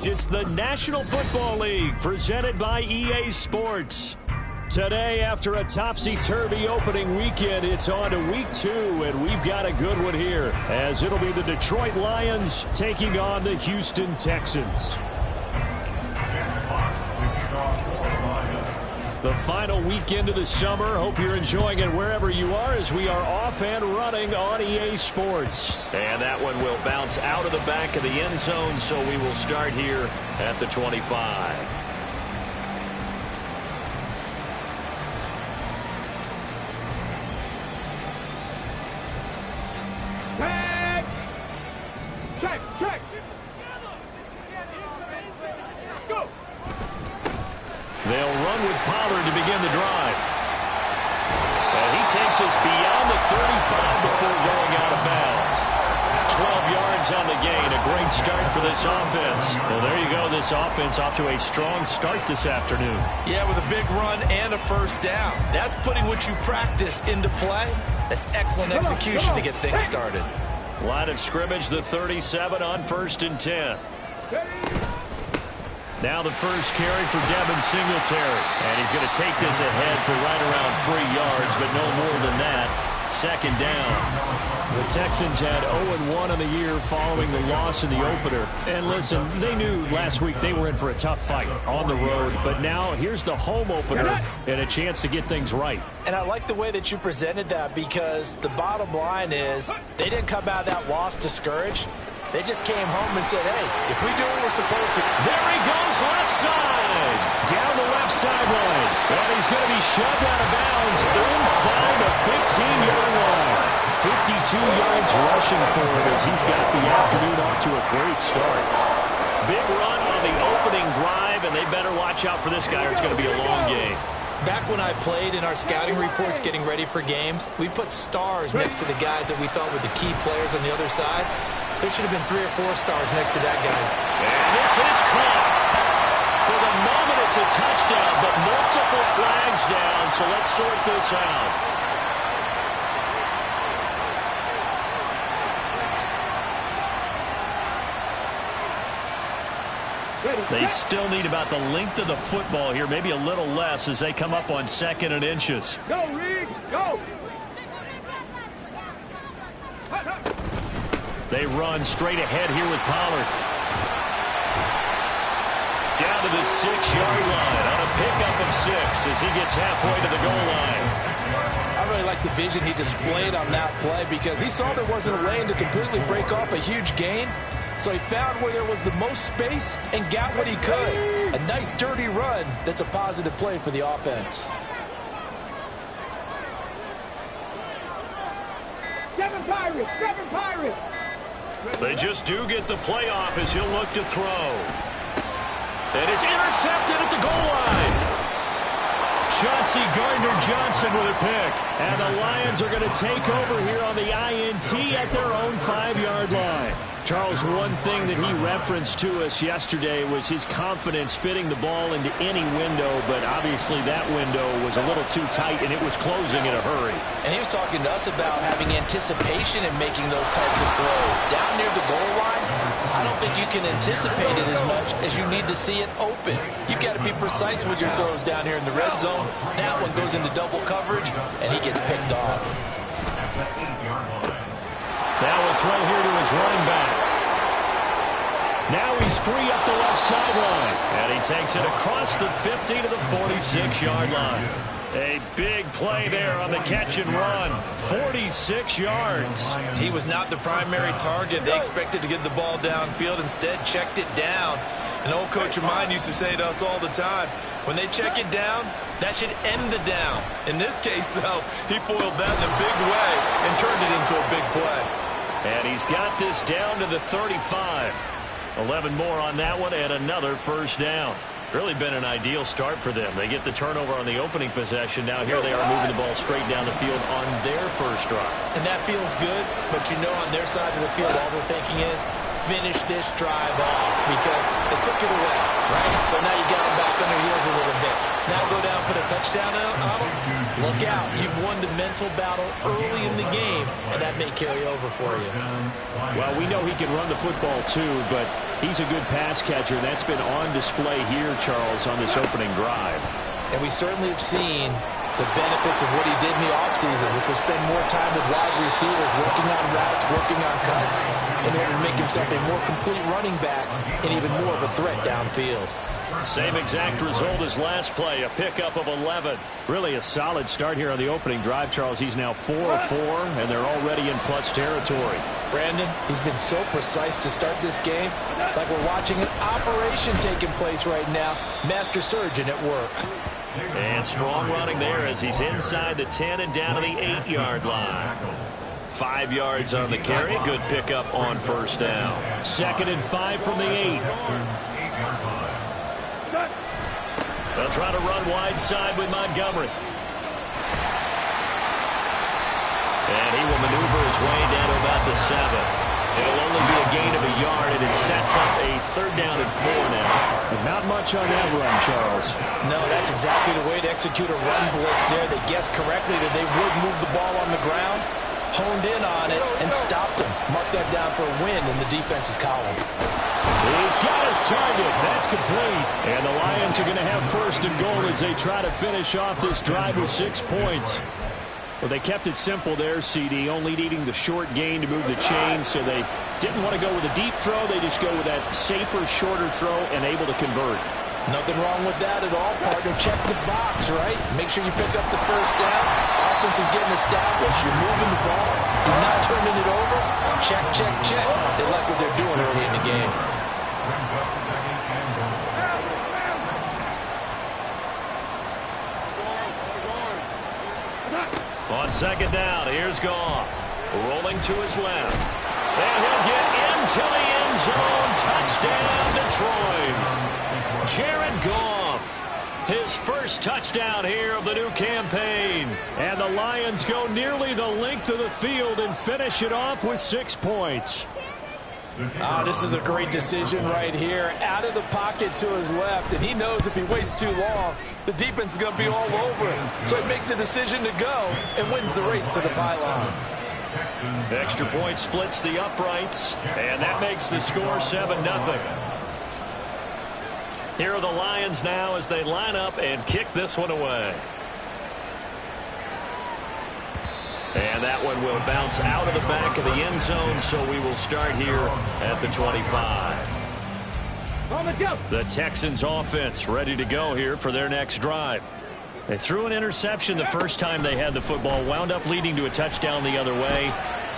It's the National Football League presented by EA Sports. Today, after a topsy-turvy opening weekend, it's on to week 2, and we've got a good one here, as it'll be the Detroit Lions taking on the Houston Texans. The final weekend of the summer. Hope you're enjoying it wherever you are, as we are off and running on EA Sports. And that one will bounce out of the back of the end zone, so we will start here at the 25. Check. Go. They'll run with Pollard to begin the drive. And he takes us beyond the 35 before going out of bounds. 12 yards on the gain. A great start for this offense. Well, there you go. This offense off to a strong start this afternoon. Yeah, with a big run and a first down. That's putting what you practice into play. That's excellent execution to get things started. Line of scrimmage, the 37 on 1st and 10. Now the first carry for Devin Singletary. And he's going to take this ahead for right around 3 yards, but no more than that. Second down. The Texans had 0-1 on the year following the loss in the opener. And listen, they knew last week they were in for a tough fight on the road. But now here's the home opener and a chance to get things right. And I like the way that you presented that, because the bottom line is they didn't come out of that loss discouraged. They just came home and said, hey, if we do what we're supposed to. There he goes, left side. Down the left sideline. And he's going to be shoved out of bounds inside the 15-yard line. 52 yards rushing for him as he's got the afternoon off to a great start. Big run on the opening drive, and they better watch out for this guy or it's going to be a long game. Back when I played in our scouting reports getting ready for games, we put stars next to the guys that we thought were the key players on the other side. There should have been 3 or 4 stars next to that, guys. And this is caught. For the moment, it's a touchdown, but multiple flags down, so let's sort this out. They still need about the length of the football here, maybe a little less as they come up on 2nd and inches. Go, Reed, go. They run straight ahead here with Pollard. Down to the 6-yard line on a pickup of 6 as he gets halfway to the goal line. I really like the vision he displayed on that play, because he saw there wasn't a lane to completely break off a huge gain. So he found where there was the most space and got what he could. A nice dirty run that's a positive play for the offense. Seven Pirates. They just do get the playoff as he'll look to throw. And it's intercepted at the goal line. Chauncey Gardner-Johnson with a pick. And the Lions are going to take over here on the INT at their own 5-yard line. Charles, one thing that he referenced to us yesterday was his confidence fitting the ball into any window, but obviously that window was a little too tight and it was closing in a hurry. And he was talking to us about having anticipation in making those types of throws. Down near the goal line, I don't think you can anticipate it as much as you need to see it open. You've got to be precise with your throws down here in the red zone. That one goes into double coverage, and he gets picked off. Now we'll throw here to his running back. Now he's free up the left sideline. And he takes it across the 50 to the 46-yard line. A big play there on the catch and run. 46 yards. He was not the primary target. They expected to get the ball downfield. Instead, checked it down. An old coach of mine used to say to us all the time, when they check it down, that should end the down. In this case, though, he foiled that in a big way and turned it into a big play. And he's got this down to the 35. 11 more on that one and another first down. Really been an ideal start for them. They get the turnover on the opening possession. Now here they are moving the ball straight down the field on their first drive. And that feels good, but you know on their side of the field all they're thinking is finish this drive off because they took it away, right? So now you got them back on their heels a little bit. Now go down, put a touchdown on them. Look out. You've won the mental battle early in the game, and that may carry over for you. Well, we know he can run the football too, but He's a good pass catcher. That's been on display here, Charles, on this opening drive. And we certainly have seen the benefits of what he did in the offseason, which was spend more time with wide receivers, working on routes, working on cuts, in order to make himself a more complete running back and even more of a threat downfield. Same exact result as last play, a pickup of 11. Really a solid start here on the opening drive, Charles. He's now 4 of 4, and they're already in plus territory. Brandon, he's been so precise to start this game, like we're watching an operation taking place right now. Master surgeon at work. And strong running there as he's inside the 10 and down to the 8-yard line. 5 yards on the carry. Good pickup on first down. 2nd and 5 from the 8. They'll try to run wide side with Montgomery. And he will maneuver his way down to about the 7. It'll only be a gain of a yard, and it sets up a 3rd down and 4 now. Not much on that run, Charles. No, that's exactly the way to execute a run blitz there. They guessed correctly that they would move the ball on the ground, honed in on it, and stopped them. Mark that down for a win in the defense's column. He's got his target. That's complete. And the Lions are going to have 1st and goal as they try to finish off this drive with 6 points. Well, they kept it simple there, CD, only needing the short gain to move the chain, so they didn't want to go with a deep throw. They just go with that safer, shorter throw and able to convert. Nothing wrong with that at all, partner. Check the box, right? Make sure you pick up the 1st down. Offense is getting established. You're moving the ball. You're not turning it over. Check, check, check. They like what they're doing early in the game. On 2nd down, here's Goff. Rolling to his left. And he'll get into the end zone. Touchdown, Detroit. Jared Goff. His first touchdown here of the new campaign. And the Lions go nearly the length of the field and finish it off with 6 points. This is a great decision right here. Out of the pocket to his left, and he knows if he waits too long, the defense is going to be all over him. So he makes a decision to go and wins the race to the pylon. Extra point splits the uprights, and that makes the score 7-0. Here are the Lions now as they line up and kick this one away. And that one will bounce out of the back of the end zone, so we will start here at the 25. The Texans offense ready to go here for their next drive. They threw an interception the first time they had the football, wound up leading to a touchdown the other way.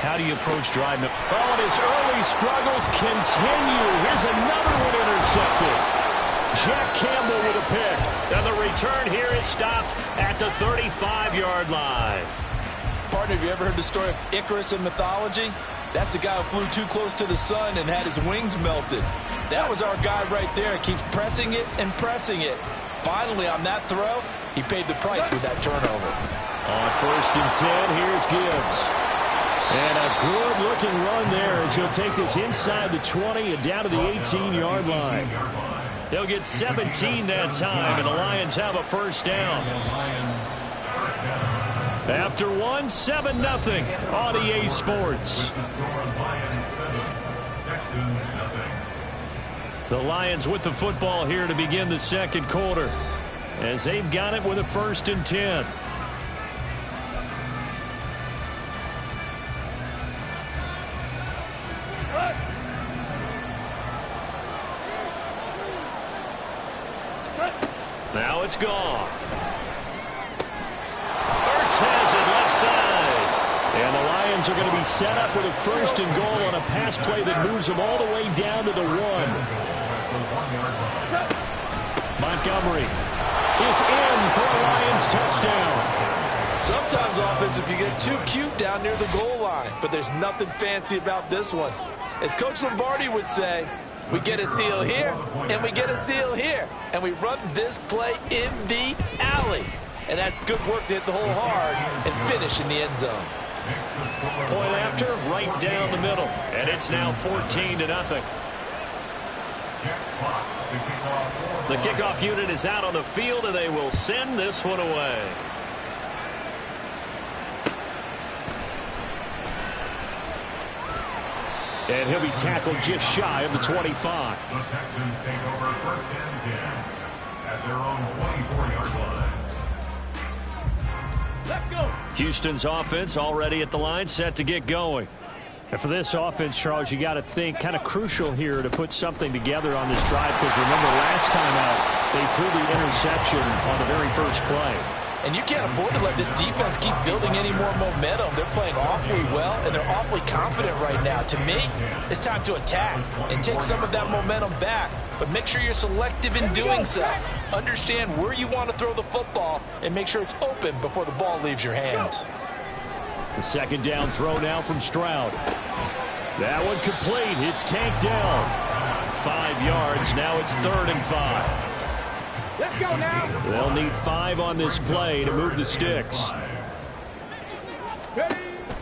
How do you approach driving? Oh, and his early struggles continue. Here's another one intercepted. Jack Campbell with a pick. And the return here is stopped at the 35-yard line. Partner, have you ever heard the story of Icarus in mythology? That's the guy who flew too close to the sun and had his wings melted. That was our guy right there. Keeps pressing it and pressing it. Finally, on that throw, he paid the price with that turnover. On 1st and 10, here's Gibbs. And a good-looking run there as he'll take this inside the 20 and down to the 18-yard line. They'll get 17 that time, and the Lions have a 1st down. After 7-0 on EA Sports. The Lions with the football here to begin the 2nd quarter, as they've got it with a 1st and 10. Now it's Goff. Has it left side. And the Lions are going to be set up with a 1st and goal on a pass play that moves them all the way down to the 1. Montgomery is in for a Lions touchdown. Sometimes offense, if you get too cute down near the goal line, but there's nothing fancy about this one. As Coach Lombardi would say, we get a seal here, and we get a seal here, and we run this play in the alley. And that's good work to hit the hole hard and finish in the end zone. Point after, right down the middle. And it's now 14-0. The kickoff unit is out on the field, and they will send this one away. And he'll be tackled just shy of the 25. The Texans take over first and 10 at their own 24-yard line. Let's go. Houston's offense already at the line, set to get going. And for this offense, Charles, you got to think kind of crucial here to put something together on this drive, because remember last time out, they threw the interception on the very first play. And you can't afford to let this defense keep building any more momentum. They're playing awfully well, and they're awfully confident right now. To me, it's time to attack and take some of that momentum back. But make sure you're selective in doing so. Understand where you want to throw the football and make sure it's open before the ball leaves your hands. The second down throw now from Stroud. That one complete. It's tanked down. 5 yards. Now it's 3rd and 5. Let's go now. They'll need 5 on this play to move the sticks. Ready.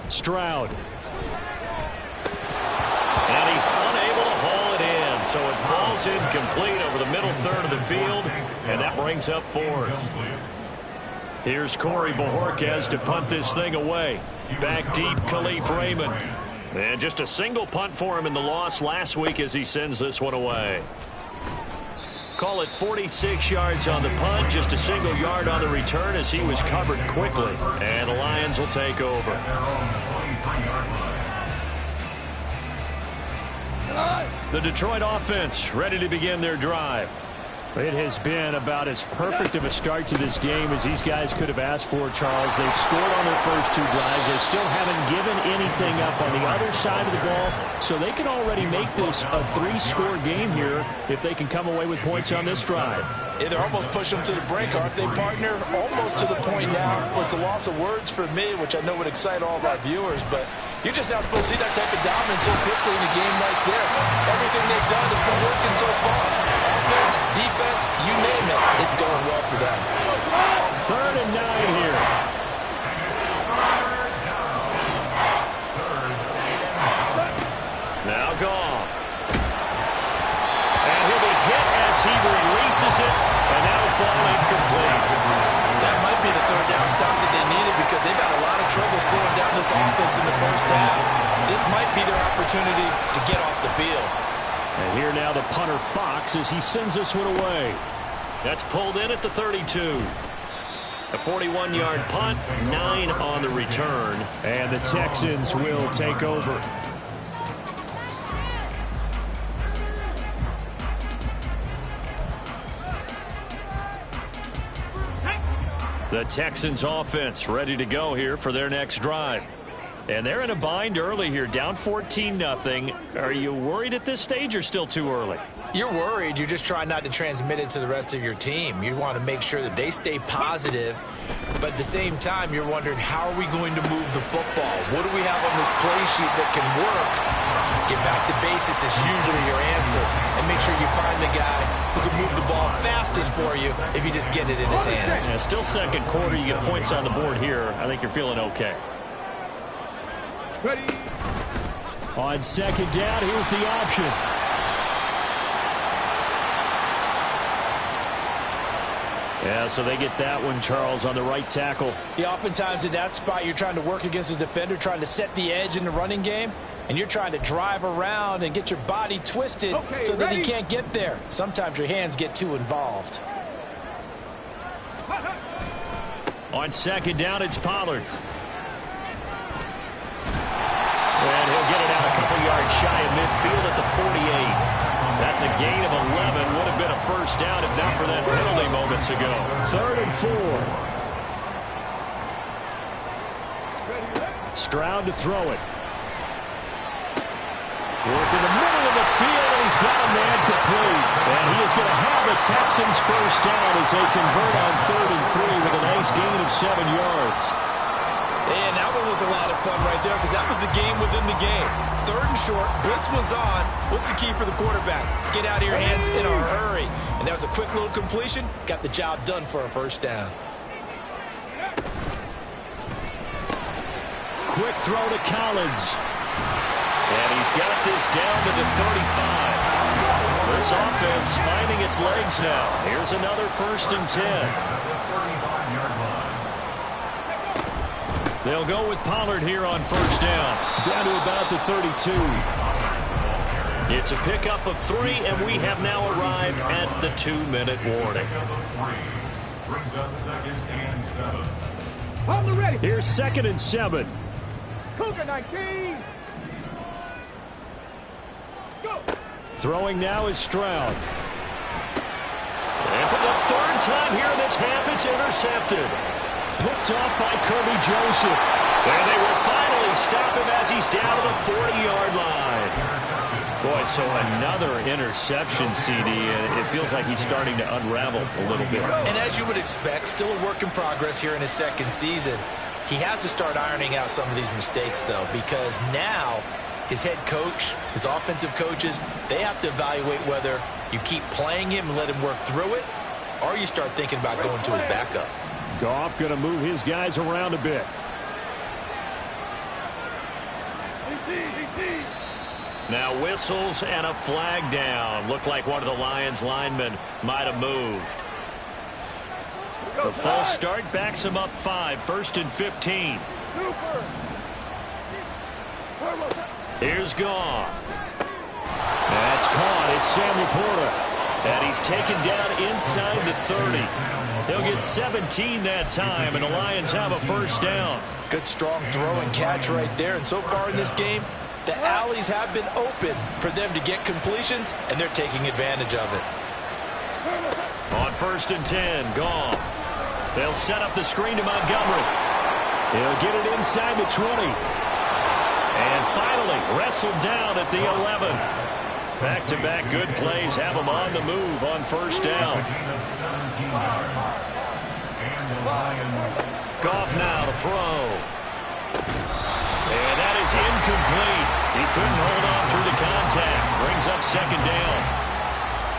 Stroud. And he's unable to haul it in, so it falls incomplete over the middle third of the field, and that brings up 4th. Here's Corey Bojorquez to punt this thing away. Back deep, Khalif Raymond. And just a single punt for him in the loss last week as he sends this one away. Call it 46 yards on the punt, just a single yard on the return as he was covered quickly. And the Lions will take over. The Detroit offense ready to begin their drive. It has been about as perfect of a start to this game as these guys could have asked for, Charles. They've scored on their first 2 drives. They still haven't given anything up on the other side of the ball, so they can already make this a 3-score game here if they can come away with points on this drive. Yeah, they're almost pushing them to the brink, aren't they, partner? Almost to the point now where it's a loss of words for me, which I know would excite all of our viewers, but you're just not supposed to see that type of dominance so quickly in a game like this. Everything they've done has been working so far. Offense, defense, you name it, it's going well for them. 3rd and 9 here. Now Goff. And he'll be hit as he releases it, and that'll fall incomplete. That might be the 3rd down stop that they needed because they've had a lot of trouble slowing down this offense in the first half. This might be their opportunity to get off the field. And here now the punter Fox as he sends this one away. That's pulled in at the 32. A 41-yard punt, 9 on the return, and the Texans will take over. The Texans offense ready to go here for their next drive. And they're in a bind early here, down 14-0. Are you worried at this stage or still too early? You're worried. You're just trying not to transmit it to the rest of your team. You want to make sure that they stay positive. But at the same time, you're wondering, how are we going to move the football? What do we have on this play sheet that can work? Get back to basics is usually your answer. And make sure you find the guy who can move the ball fastest for you if you just get it in his hands. Yeah, still second quarter. You get points on the board here. I think you're feeling okay. Ready. On second down, here's the option. Yeah, so they get that one, Charles, on the right tackle. Yeah, oftentimes in that spot, you're trying to work against a defender, trying to set the edge in the running game, and you're trying to drive around and get your body twisted so that he can't get there. Sometimes your hands get too involved. On second down, it's Pollard. And he'll get it out a couple yards shy of midfield at the 48. That's a gain of 11. Would have been a first down if not for that penalty moments ago. 3rd and 4. Stroud to throw it. Work in the middle of the field, and he's got a man complete. And he is going to have the Texans first down as they convert on 3rd and 3 with a nice gain of 7 yards. And that one was a lot of fun right there because that was the game within the game. 3rd and short, blitz was on. What's the key for the quarterback? Get out of your hands in a hurry. And that was a quick little completion. Got the job done for a first down. Quick throw to Collins. And he's got this down to the 35. This offense finding its legs now. Here's another 1st and 10. They'll go with Pollard here on first down. Down to about the 32. It's a pickup of 3, and we have now arrived at the 2-minute warning. Brings up 2nd and 7. Hold the ready. Here's 2nd and 7. Cougar 19. Go. Throwing now is Stroud. And for the 3rd time here in this half, it's intercepted. Picked off by Kirby Joseph. And they will finally stop him as he's down to the 40-yard line. Boy, so another interception, CD, and it feels like he's starting to unravel a little bit. And as you would expect, still a work in progress here in his 2nd season. He has to start ironing out some of these mistakes, though, because now his head coach, his offensive coaches, they have to evaluate whether you keep playing him and let him work through it, or you start thinking about going to his backup. Goff going to move his guys around a bit. Now whistles and a flag down. Looked like one of the Lions linemen might have moved. The false start backs him up 5, 1st and 15. Here's Goff. That's caught. It's Sam Laporta. And he's taken down inside the 30. They'll get 17 that time, and the Lions have a 1st down. Good, strong throw and catch right there. And so far in this game, the alleys have been open for them to get completions, and they're taking advantage of it. On 1st and 10, Goff. They'll set up the screen to Montgomery. He'll get it inside the 20. And finally, wrestled down at the 11. Back-to-back good plays have him on the move on 1st down. Goff now to throw. And that is incomplete. He couldn't hold on through the contact. Brings up 2nd down.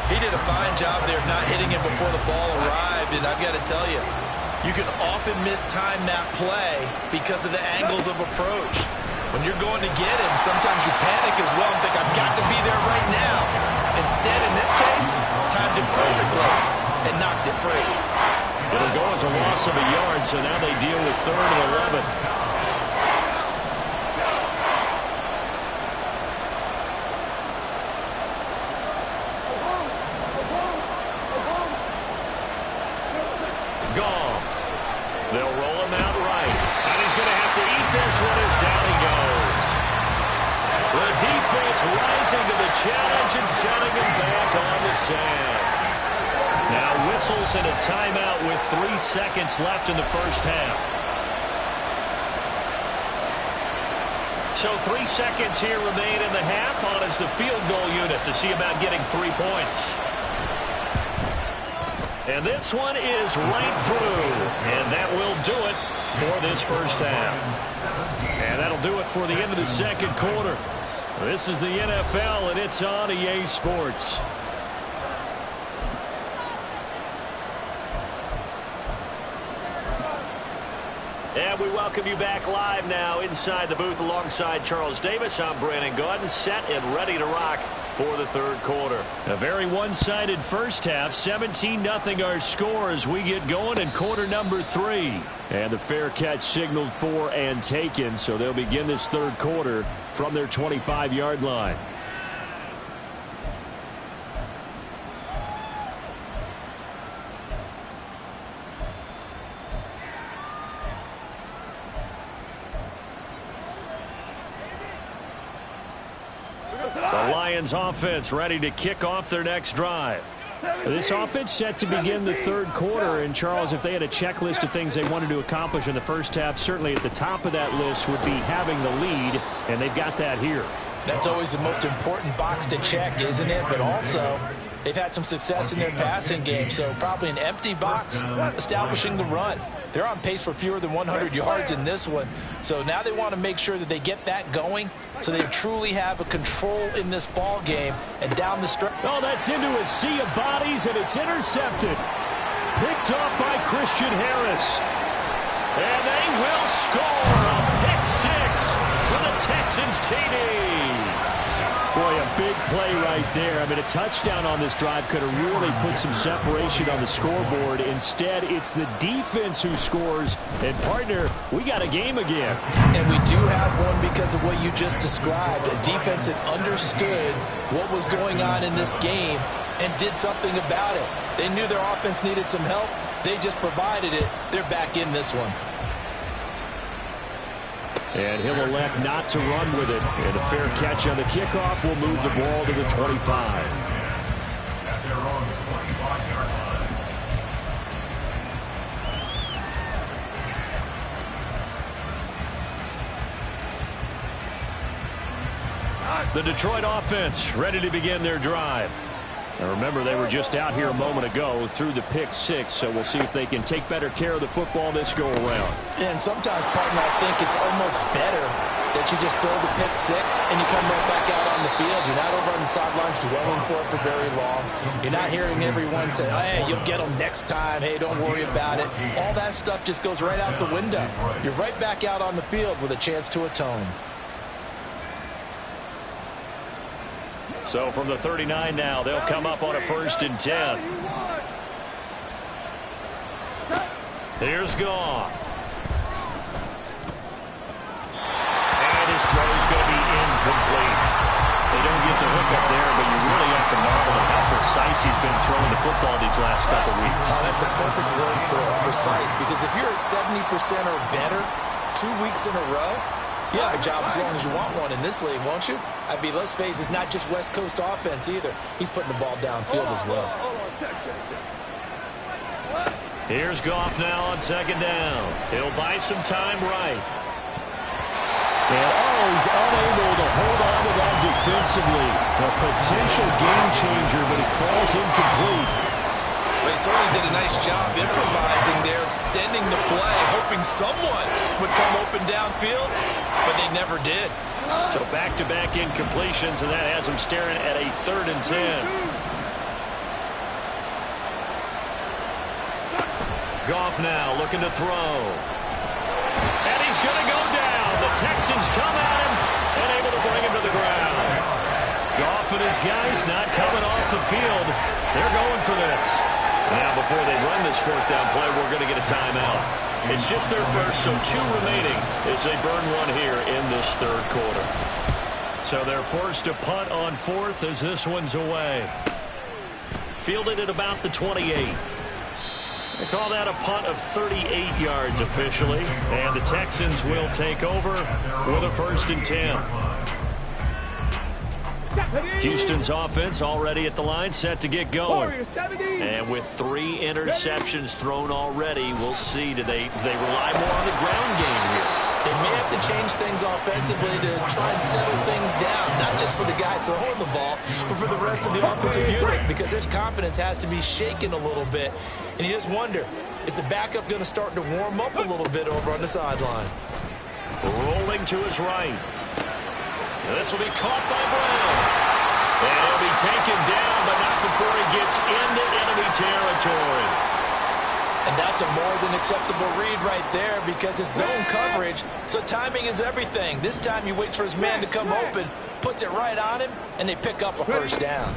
He did a fine job there of not hitting him before the ball arrived, and I've got to tell you, you can often mistime that play because of the angles of approach. When you're going to get him, sometimes you panic as well and think, I've got to be there right now. Instead, in this case, timed it perfectly and knocked it free. It'll go as a loss of a yard, so now they deal with 3rd and 11. Goff. They'll roll him out right. And he's going to have to eat this one as down he goes. The defense rising to the challenge and setting him back on the sand. Now whistles and a timeout with 3 seconds left in the 1st half. So 3 seconds here remain in the half on as the field goal unit to see about getting 3 points. And this one is right through. And that will do it for this 1st half. And that'll do it for the end of the 2nd quarter. This is the NFL, and it's on EA Sports. And we welcome you back live now inside the booth alongside Charles Davis. I'm Brandon Gaudin, set and ready to rock for the 3rd quarter. A very one-sided 1st half. 17-0 our score as we get going in quarter number 3. And the fair catch signaled for and taken, so they'll begin this 3rd quarter from their 25-yard line. The Lions offense ready to kick off their next drive. This offense set to begin the 3rd quarter. And, Charles, if they had a checklist of things they wanted to accomplish in the 1st half, certainly at the top of that list would be having the lead, and they've got that here. That's always the most important box to check, isn't it? But also, they've had some success in their passing game, so probably an empty box establishing the run. They're on pace for fewer than 100 yards in this one. So now they want to make sure that they get that going so they truly have a control in this ball game and down the stretch. Oh, that's into a sea of bodies, and it's intercepted. Picked off by Christian Harris. And they will score a pick 6 for the Texans TD. Boy, a big play right there. I mean, a touchdown on this drive could have really put some separation on the scoreboard. Instead, it's the defense who scores. And, partner, we got a game again. And we do have one because of what you just described. A defense that understood what was going on in this game and did something about it. They knew their offense needed some help. They just provided it. They're back in this one. And he'll elect not to run with it. And a fair catch on the kickoff will move the ball to the 25. At their own 25-yard line. The Detroit offense ready to begin their drive. Now remember, they were just out here a moment ago through the pick six, so we'll see if they can take better care of the football this go around. And sometimes, partner, I think it's almost better that you just throw the pick six and you come right back out on the field. You're not over on the sidelines dwelling for it for very long. You're not hearing everyone say, oh, hey, you'll get them next time. Hey, don't worry about it. All that stuff just goes right out the window. You're right back out on the field with a chance to atone. So from the 39 now, they'll come up on a 1st and 10. Here's Goff. And his throw's going to be incomplete. They don't get the hook up there, but you really have to marvel at how precise he's been throwing the football these last couple weeks. Oh, that's a perfect word for it, precise, because if you're at 70% or better 2 weeks in a row, you have a job as long as you want one in this league, won't you? I mean, let's face it, it's not just West Coast offense either. He's putting the ball downfield as well. Here's Goff now on 2nd down. He'll buy some time right. And he's unable to hold on to that defensively. A potential game changer, but it falls incomplete. They certainly did a nice job improvising there, extending the play, hoping someone would come open downfield, but they never did. So back-to-back incompletions, and that has them staring at a 3rd and 10. Goff now looking to throw. And he's going to go down. The Texans come at him and able to bring him to the ground. Goff and his guys not coming off the field. They're going for this. Now, before they run this 4th down play, we're going to get a timeout. It's just their first, so 2 remaining as they burn one here in this 3rd quarter. So they're forced to punt on 4th as this one's away. Fielded at about the 28. They call that a punt of 38 yards officially, and the Texans will take over with a 1st and 10. Houston's offense already at the line, set to get going. And with 3 interceptions thrown already, we'll see. Do they rely more on the ground game here? They may have to change things offensively to try and settle things down, not just for the guy throwing the ball, but for the rest of the offensive unit, because his confidence has to be shaken a little bit. And you just wonder, is the backup going to start to warm up a little bit over on the sideline? Rolling to his right. This will be caught by Brown. And he'll be taken down, but not before he gets into enemy territory. And that's a more than acceptable read right there because it's zone coverage, so timing is everything. This time he waits for his man to come open, puts it right on him, and they pick up a 1st down.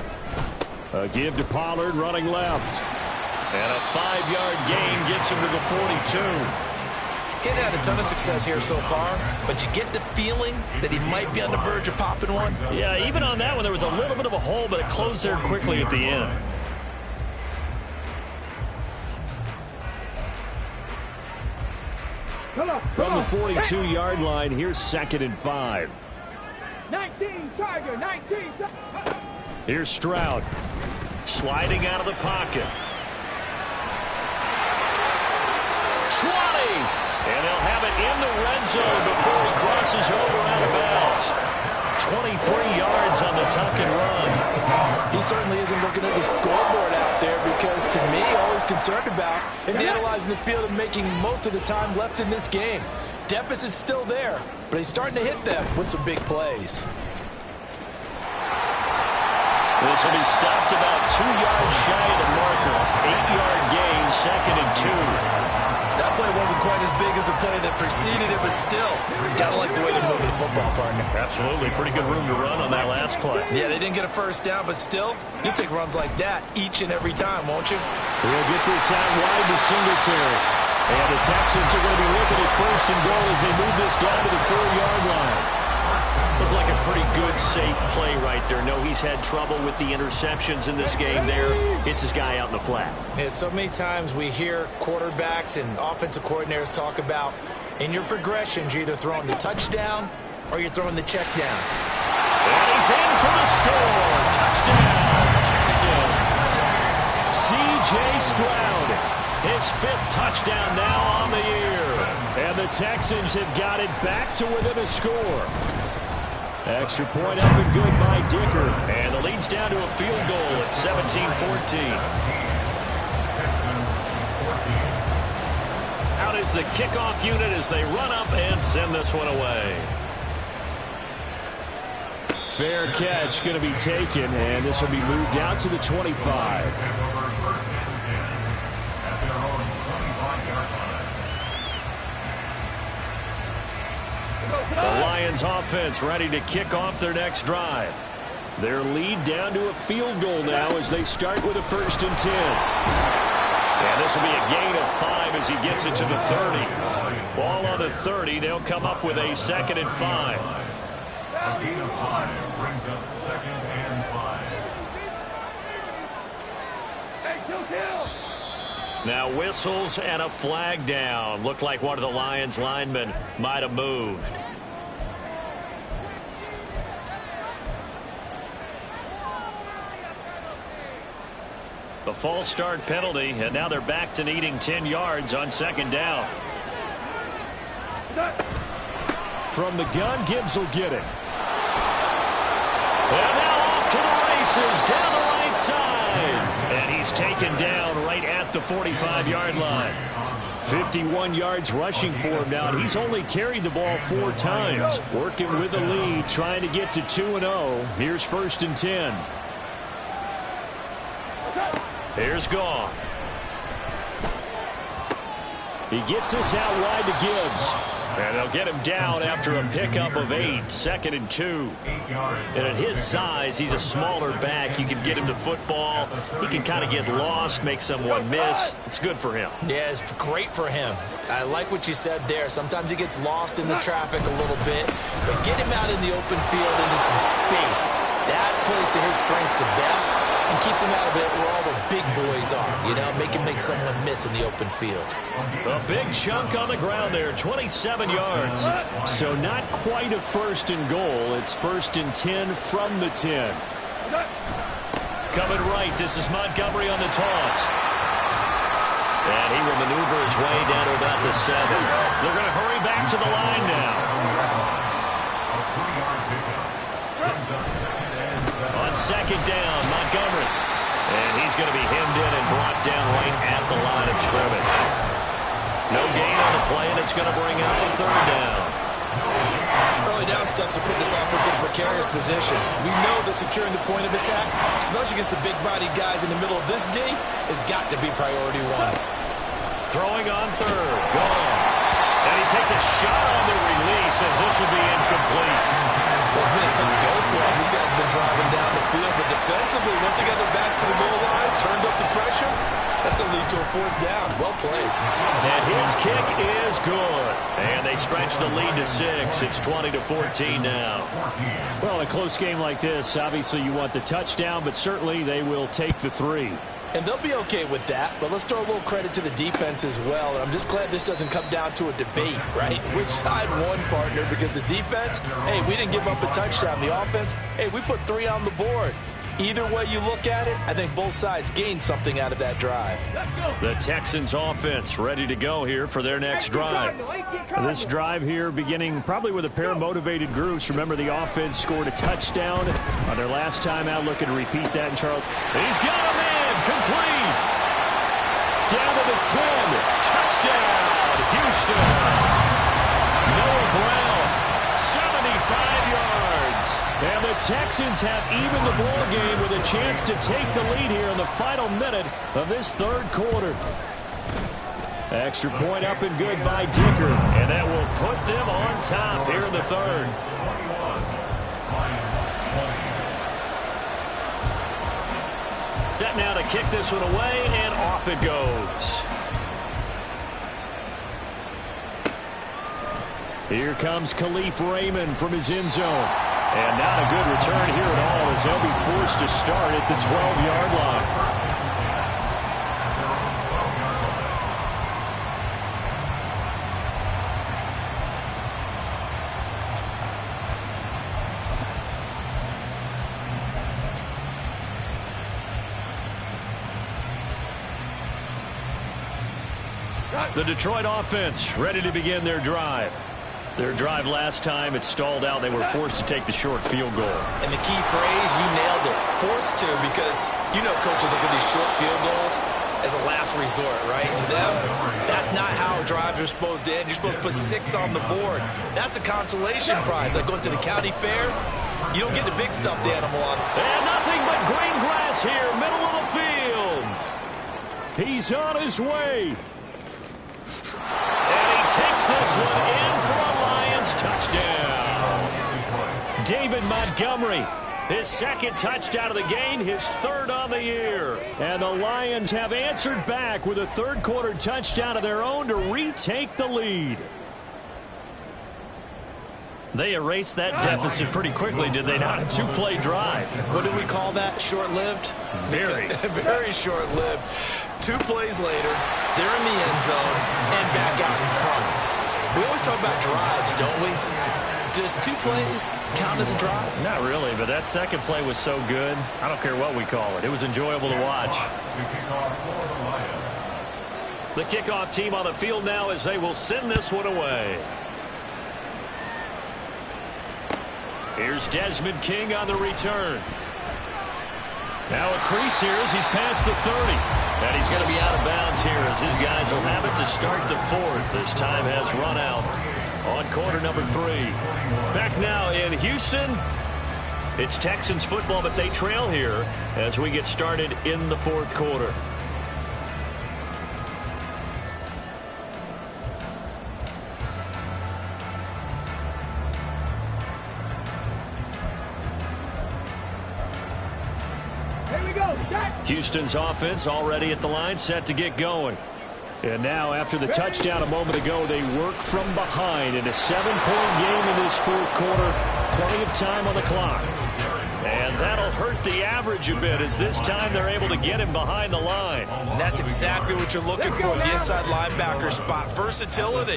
A give to Pollard running left. And a 5-yard gain gets him to the 42. He's had a ton of success here so far, but you get the feeling that he might be on the verge of popping one. Yeah, even on that one, there was a little bit of a hole, but it closed there quickly at the end. From the 42-yard line, here's 2nd and 5. 19, Tiger, 19. Here's Stroud. Sliding out of the pocket. 20! And they'll have it in the red zone before he crosses over out of bounds. 23 yards on the tuck and run. He certainly isn't looking at the scoreboard out there because, to me, all he's concerned about is analyzing the field and making most of the time left in this game. Deficit's still there, but he's starting to hit them with some big plays. This will be stopped about 2 yards shy of the marker. 8-yard gain, 2nd and 2. That play wasn't quite as big as the play that preceded it, but still, gotta like the way they're moving the football, partner. Absolutely. Pretty good room to run on that last play. Yeah, they didn't get a first down, but still, you'll take runs like that each and every time, won't you? We'll get this out wide to Singletary. And the Texans are going to be looking at first and goal as they move this down to the 4-yard line. Looked like a pretty good, safe play right there. No, he's had trouble with the interceptions in this game there. Hits his guy out in the flat. Yeah, so many times we hear quarterbacks and offensive coordinators talk about in your progressions, you're either throwing the touchdown or you're throwing the check down. And he's in for the score. Touchdown, Texans. C.J. Stroud. His 5th touchdown now on the year. And the Texans have got it back to within a score. Extra point up and good by Dicker. And the lead's down to a field goal at 17-14. Out is the kickoff unit as they run up and send this one away. Fair catch going to be taken, and this will be moved out to the 25. The Lions offense ready to kick off their next drive. Their lead down to a field goal now as they start with a 1st and 10. And this will be a gain of 5 as he gets it to the 30. Ball on the 30. They'll come up with a 2nd and 5. A gain of 5 brings up 2nd and 5. Now whistles and a flag down. Looked like one of the Lions linemen might have moved. The false start penalty, and now they're back to needing 10 yards on 2nd down. From the gun, Gibbs will get it. And now off to the races down the right side. And he's taken down right at the 45-yard line. 51 yards rushing for him now. He's only carried the ball 4 times. Working with the lead, trying to get to 2-0. Here's 1st and 10. Here's Goff. He gets this out wide to Gibbs. And they'll get him down after a pickup of 8. 2nd and 2. And at his size, he's a smaller back. You can get him to football. He can kind of get lost, make someone miss. It's good for him. Yeah, it's great for him. I like what you said there. Sometimes he gets lost in the traffic a little bit. But get him out in the open field into some space. That plays to his strengths the best and keeps him out of it where all the big boys are. You know, make someone miss in the open field. A big chunk on the ground there, 27 yards. So not quite a 1st and goal. It's 1st and 10 from the 10. Coming right, this is Montgomery on the toss. And he will maneuver his way down to about the 7. They're going to hurry back to the line now. On 2nd down, Montgomery. And he's going to be hemmed in and brought down right at the line of scrimmage. No gain on the play, and it's going to bring out the 3rd down. Early down stuff to put this offense in a precarious position. We know that securing the point of attack, especially against the big-bodied guys in the middle of this D, has got to be priority 1. Throwing on 3rd, Goff. And he takes a shot on the release as this will be incomplete. Well, it's been a tough go for him. These guys have been driving down the field, but defensively, once they got their backs to the goal line, turned up the pressure, that's going to lead to a 4th down. Well played. And his kick is good. And they stretch the lead to 6. It's 20-14 now. Well, a close game like this, obviously you want the touchdown, but certainly they will take the 3. And they'll be okay with that, but let's throw a little credit to the defense as well. And I'm just glad this doesn't come down to a debate, right? Which side won, partner? Because the defense, hey, we didn't give up a touchdown. The offense, hey, we put 3 on the board. Either way you look at it, I think both sides gained something out of that drive. The Texans offense ready to go here for their next drive. This drive here beginning probably with a pair of motivated groups. Remember, the offense scored a touchdown on their last time out. Looking to repeat that in Charles. He's got a man complete. Down to the 10. Touchdown, Houston. Noah Brown, 75 yards. And the Texans have evened the ball game with a chance to take the lead here in the final minute of this 3rd quarter. Extra point up and good by Dicker. And that will put them on top here in the third. Set now to kick this one away, and off it goes. Here comes Khalif Raymond from his end zone. And not a good return here at all as they'll be forced to start at the 12-yard line. The Detroit offense ready to begin their drive. Their drive last time, it stalled out. They were forced to take the short field goal. And the key phrase, you nailed it, forced to, because you know coaches look at these short field goals as a last resort, right? To them, that's not how drives are supposed to end. You're supposed to put 6 on the board. That's a consolation prize. Like going to the county fair, you don't get the big stuffed animal on it. And nothing but green grass here, middle of the field. He's on his way. And he takes this one in for a Lions touchdown. David Montgomery, his second touchdown of the game, his third on the year. And the Lions have answered back with a third-quarter touchdown of their own to retake the lead. They erased that deficit pretty quickly, did they not? A 2-play drive. What did we call that? Short-lived? Very. Very short-lived. 2 plays later, they're in the end zone and back out in front. We always talk about drives, don't we? Does 2 plays count as a drive? Not really, but that second play was so good. I don't care what we call it. It was enjoyable to watch. The kickoff team on the field now as they will send this one away. Here's Desmond King on the return. Now a crease here as he's past the 30. And he's going to be out of bounds here as his guys will have it to start the fourth. As time has run out on quarter number 3. Back now in Houston. It's Texans football, but they trail here as we get started in the fourth quarter. Houston's offense already at the line, set to get going. And now, after the touchdown a moment ago, they work from behind in a 7-point game in this fourth quarter. Plenty of time on the clock. And that'll hurt the average a bit as this time they're able to get him behind the line. And that's exactly what you're looking for at the inside linebacker spot. Versatility.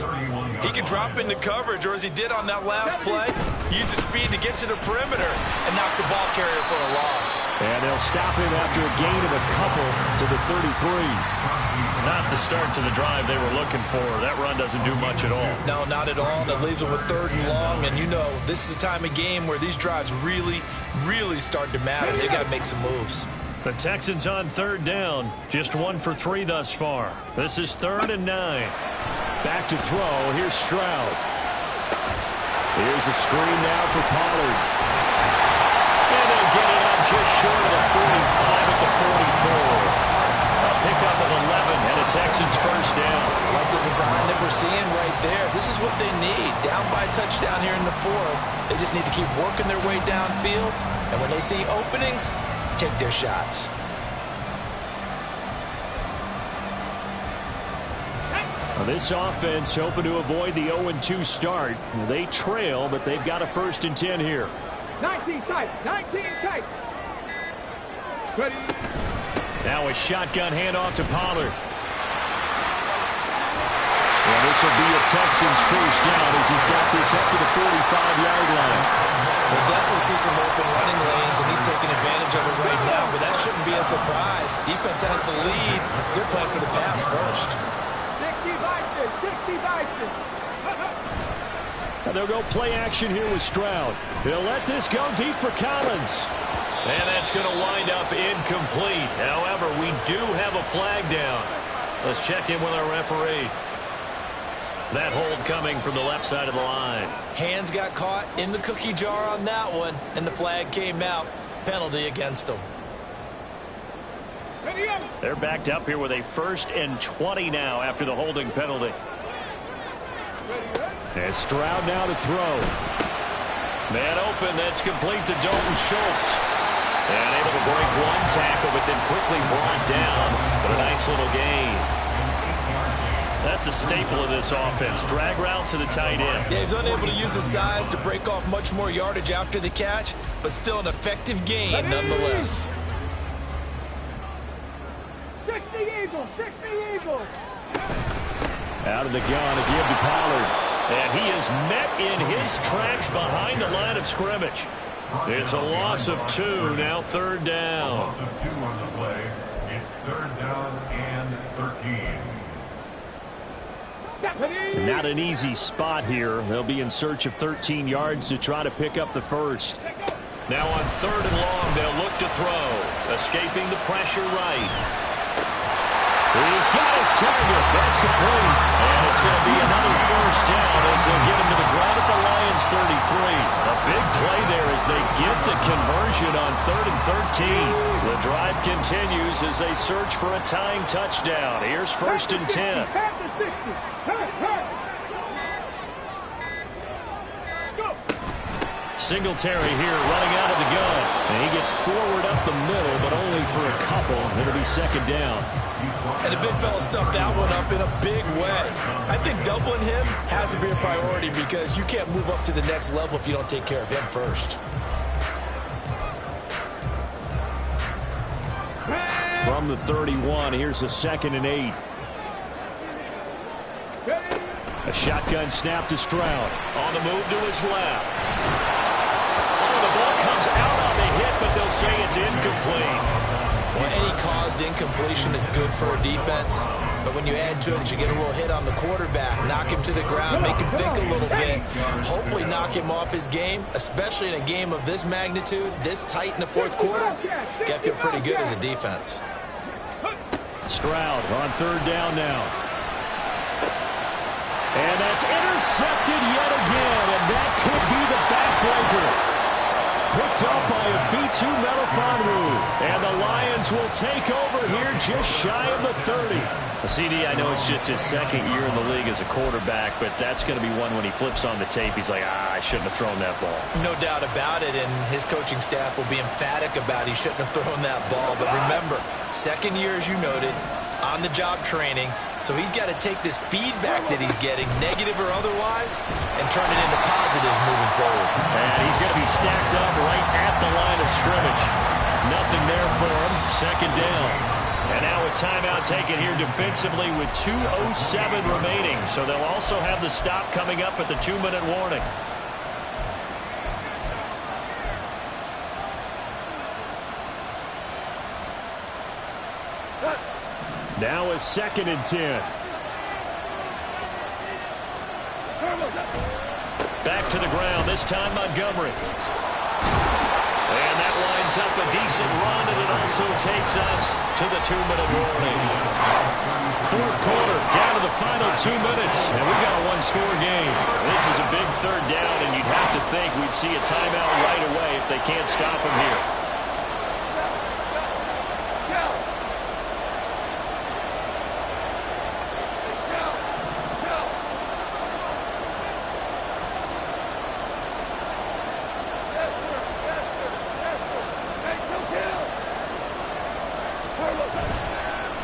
He can drop into coverage, or as he did on that last play, use his speed to get to the perimeter and knock the ball carrier for a loss. And they'll stop him after a gain of a couple to the 33. Not the start to the drive they were looking for. That run doesn't do much at all. No, not at all. And it leaves them with 3rd and long. And you know, this is the time of game where these drives really start to matter. They've got to make some moves. The Texans on 3rd down. Just 1 for 3 thus far. This is 3rd and 9. Back to throw. Here's Stroud. Here's a screen now for Pollard. And they'll get it up just short of the 45 at the 44. A pickup of 11 and a Texans first down. Like the design that we're seeing right there. This is what they need. Down by a touchdown here in the 4th. They just need to keep working their way downfield. And when they see openings, take their shots. Now this offense hoping to avoid the 0-2 start. They trail, but they've got a 1st and 10 here. 19 tight. 19 tight. Ready. Now a shotgun handoff to Pollard. And this will be a Texans first down as he's got this up to the 45-yard line. We'll definitely see some open running lanes, and he's taking advantage of it right now, but that shouldn't be a surprise. Defense has the lead. They're playing for the pass first. 60 Bison. And they'll go play action here with Stroud. They'll let this go deep for Collins. And that's going to wind up incomplete. However, we do have a flag down. Let's check in with our referee. That hold coming from the left side of the line. Hands got caught in the cookie jar on that one, and the flag came out. Penalty against them. They're backed up here with a 1st and 20 now after the holding penalty. And Stroud now to throw. Man open, that's complete to Dalton Schultz. And able to break one tackle, but then quickly brought down. But a nice little gain. That's a staple of this offense. Drag route to the tight end. Yeah, he's unable to use his size to break off much more yardage after the catch, but still an effective gain nonetheless. 60 Eagles, 60 Eagles. Out of the gun, a give to Pollard. And he is met in his tracks behind the line of scrimmage. It's a loss of 2, now 3rd down. Loss of 2 on the play. It's 3rd down and 13. Not an easy spot here. They'll be in search of 13 yards to try to pick up the first. Now on 3rd and long, they'll look to throw. Escaping the pressure right. He's got his target. That's complete. And it's going to be another 1st down as they'll get him to the ground at the Lions 33. A big play there as they get the conversion on 3rd and 13. The drive continues as they search for a tying touchdown. Here's 1st and 10. Singletary here running out of the gun. And he gets forward up the middle, but only for a couple. It'll be 2nd down. And the big fella stuffed that one up in a big way. I think doubling him has to be a priority because you can't move up to the next level if you don't take care of him first. From the 31, here's a 2nd and 8. A shotgun snap to Stroud. On the move to his left. Oh, the ball comes out on the hit, but they'll say it's incomplete. Well, any caused incompletion is good for a defense. But when you add to it that you get a little hit on the quarterback, knock him to the ground, make him think a little bit, hopefully knock him off his game, especially in a game of this magnitude, this tight in the 4th quarter, got to feel pretty good as a defense. Stroud on 3rd down now. And that's intercepted yet again, and that could be the backbreaker. Picked up by Afitu Melifonwu. And the Lions will take over here just shy of the 30. CD, I know it's just his 2nd year in the league as a quarterback, but that's going to be one when he flips on the tape. He's like, I shouldn't have thrown that ball. No doubt about it, and his coaching staff will be emphatic about he shouldn't have thrown that ball. But remember, 2nd year, as you noted, on-the-job training, so he's got to take this feedback that he's getting, negative or otherwise, and turn it into positives moving forward. And he's going to be stacked up right at the line of scrimmage. Nothing there for him. 2nd down. And now a timeout taken here defensively with 2:07 remaining. So they'll also have the stop coming up at the 2-minute warning. Now a 2nd and 10. Back to the ground, this time Montgomery. And that lines up a decent run, and it also takes us to the 2-minute warning. 4th quarter, down to the final 2 minutes, and we've got a 1-score game. This is a big 3rd down, and you'd have to think we'd see a timeout right away if they can't stop him here.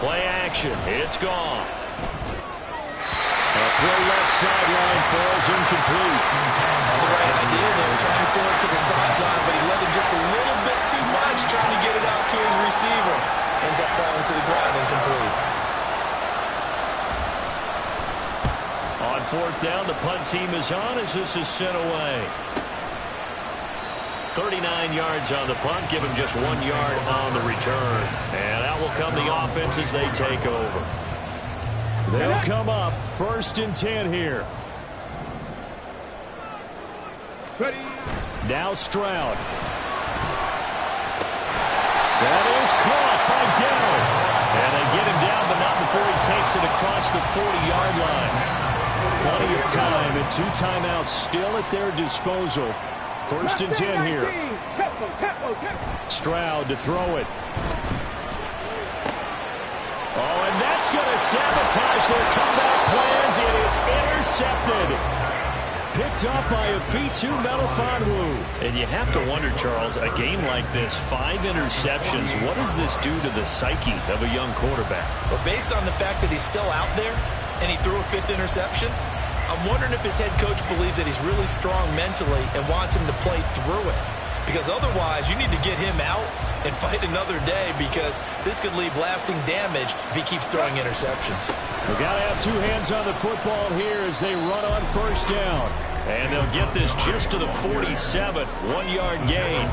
Play action. It's gone. A throw left sideline falls incomplete. Had the right idea there, trying to throw it to the sideline, but he let him just a little bit too much, trying to get it out to his receiver. Ends up falling to the ground incomplete. On 4th down, the punt team is on as this is sent away. 39 yards on the punt, give him just 1 yard on the return. And out will come the offense as they take over. They'll come up 1st and 10 here. Now Stroud. That is caught by Dell. And they get him down, but not before he takes it across the 40-yard line. Plenty of time and 2 timeouts still at their disposal. 1st and 10 here. Stroud to throw it. going to sabotage their comeback plans. It is intercepted. Picked up by Afitu Melifonwu. And you have to wonder, Charles, a game like this, 5 interceptions, what does this do to the psyche of a young quarterback? But based on the fact that he's still out there and he threw a 5th interception, I'm wondering if his head coach believes that he's really strong mentally and wants him to play through it. Because otherwise, you need to get him out and fight another day, because this could leave lasting damage if he keeps throwing interceptions. We've got to have 2 hands on the football here as they run on first down. And they'll get this just to the 47, 1-yard gain.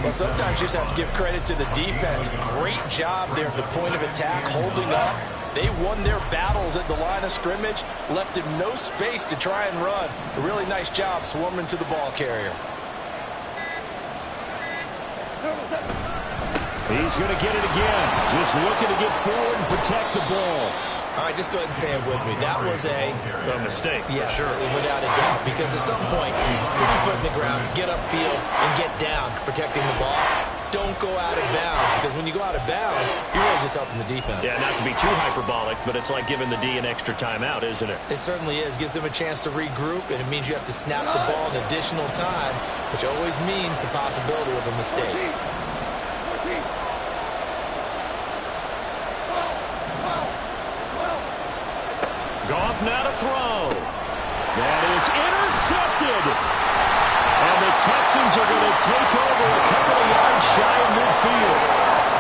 Well, sometimes you just have to give credit to the defense. Great job there at the point of attack, holding up. They won their battles at the line of scrimmage, left him no space to try and run. A really nice job swarming to the ball carrier. He's going to get it again. Just looking to get forward and protect the ball. All right, just go ahead and say it with me. That was a mistake. Yeah, sure, without a doubt. Because at some point, put your foot in the ground, get upfield, and get down, protecting the ball. Don't go out of bounds, because when you go out of bounds, you're really just helping the defense. Yeah, not to be too hyperbolic, but it's like giving the D an extra timeout, isn't it? It certainly is. Gives them a chance to regroup, and it means you have to snap the ball an additional time, which always means the possibility of a mistake. Goff now to throw. That is intercepted. And the Texans are going to take over a couple of yards shy of midfield.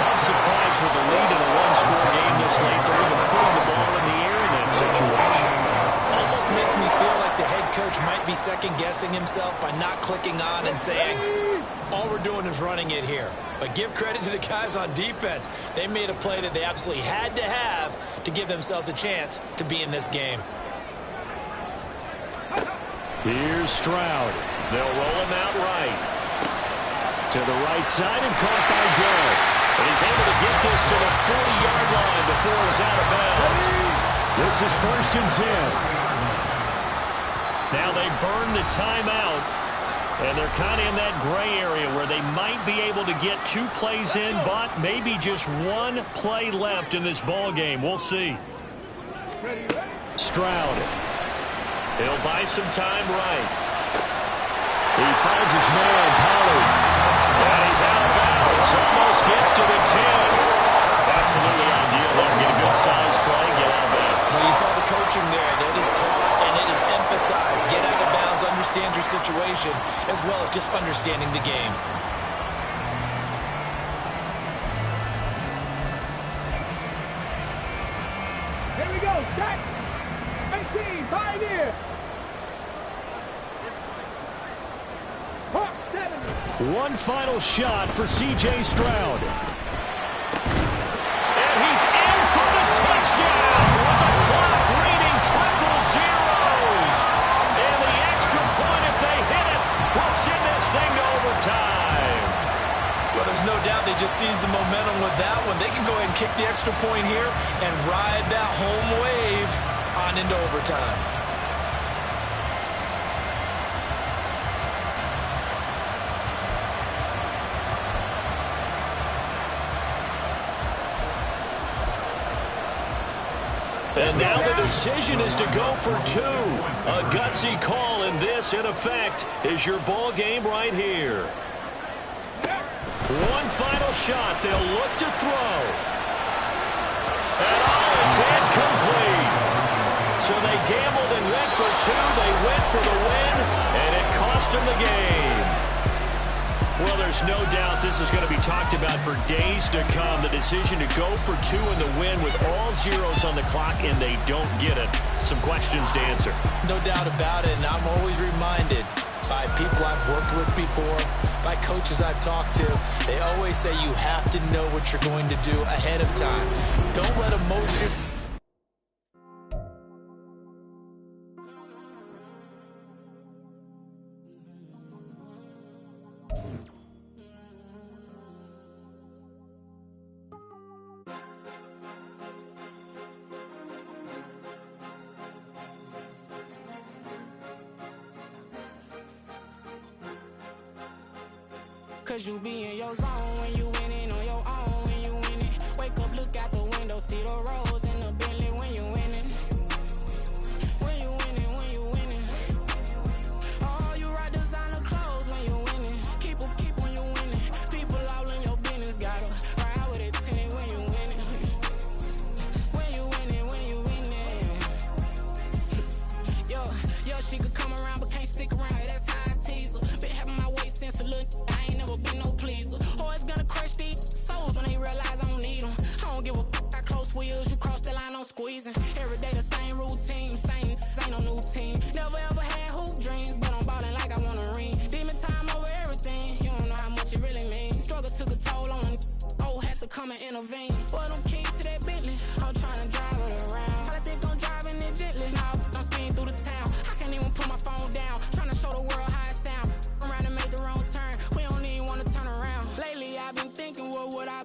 I'm surprised with the lead in a one-score game this late. They're even putting the ball in the air in that situation. Almost makes me feel like the head coach might be second-guessing himself by not clicking on and saying, all we're doing is running it here. But give credit to the guys on defense. They made a play that they absolutely had to have to give themselves a chance to be in this game. Here's Stroud. They'll roll him out right. To the right side and caught by Dell. And he's able to get this to the 40-yard line before he's out of bounds. This is 1st and 10. Now they burn the timeout. And they're kind of in that gray area where they might be able to get 2 plays in, but maybe just 1 play left in this ball game. We'll see. Stroud. He'll buy some time right. He finds his man, Pollard. And he's out of bounds. Almost gets to the 10. Absolutely ideal there. Get a good size play, get out of bounds. Well, you saw the coaching there. That is taught and it is emphasized. Get out of bounds, understand your situation, as well as just understanding the game. Here we go, set. 18, 5 here. 1 final shot for C.J. Stroud. And he's in for the touchdown with the clock reading triple zeros. And the extra point, if they hit it, will send this thing to overtime. Well, there's no doubt they just seized the momentum with that one. They can go ahead and kick the extra point here and ride that home wave on into overtime. And now the decision is to go for 2. A gutsy call, and this, in effect, is your ball game right here. 1 final shot. They'll look to throw. And it's incomplete. So they gambled and went for 2. They went for the win, and it cost them the game. Well, there's no doubt this is going to be talked about for days to come. The decision to go for 2 in the win with all zeros on the clock, and they don't get it. Some questions to answer. No doubt about it, and I'm always reminded by people I've worked with before, by coaches I've talked to. They always say you have to know what you're going to do ahead of time. Don't let emotion... Cause you be in your zone when you winning on your own. When you win it, wake up, look out the window, see the rose in the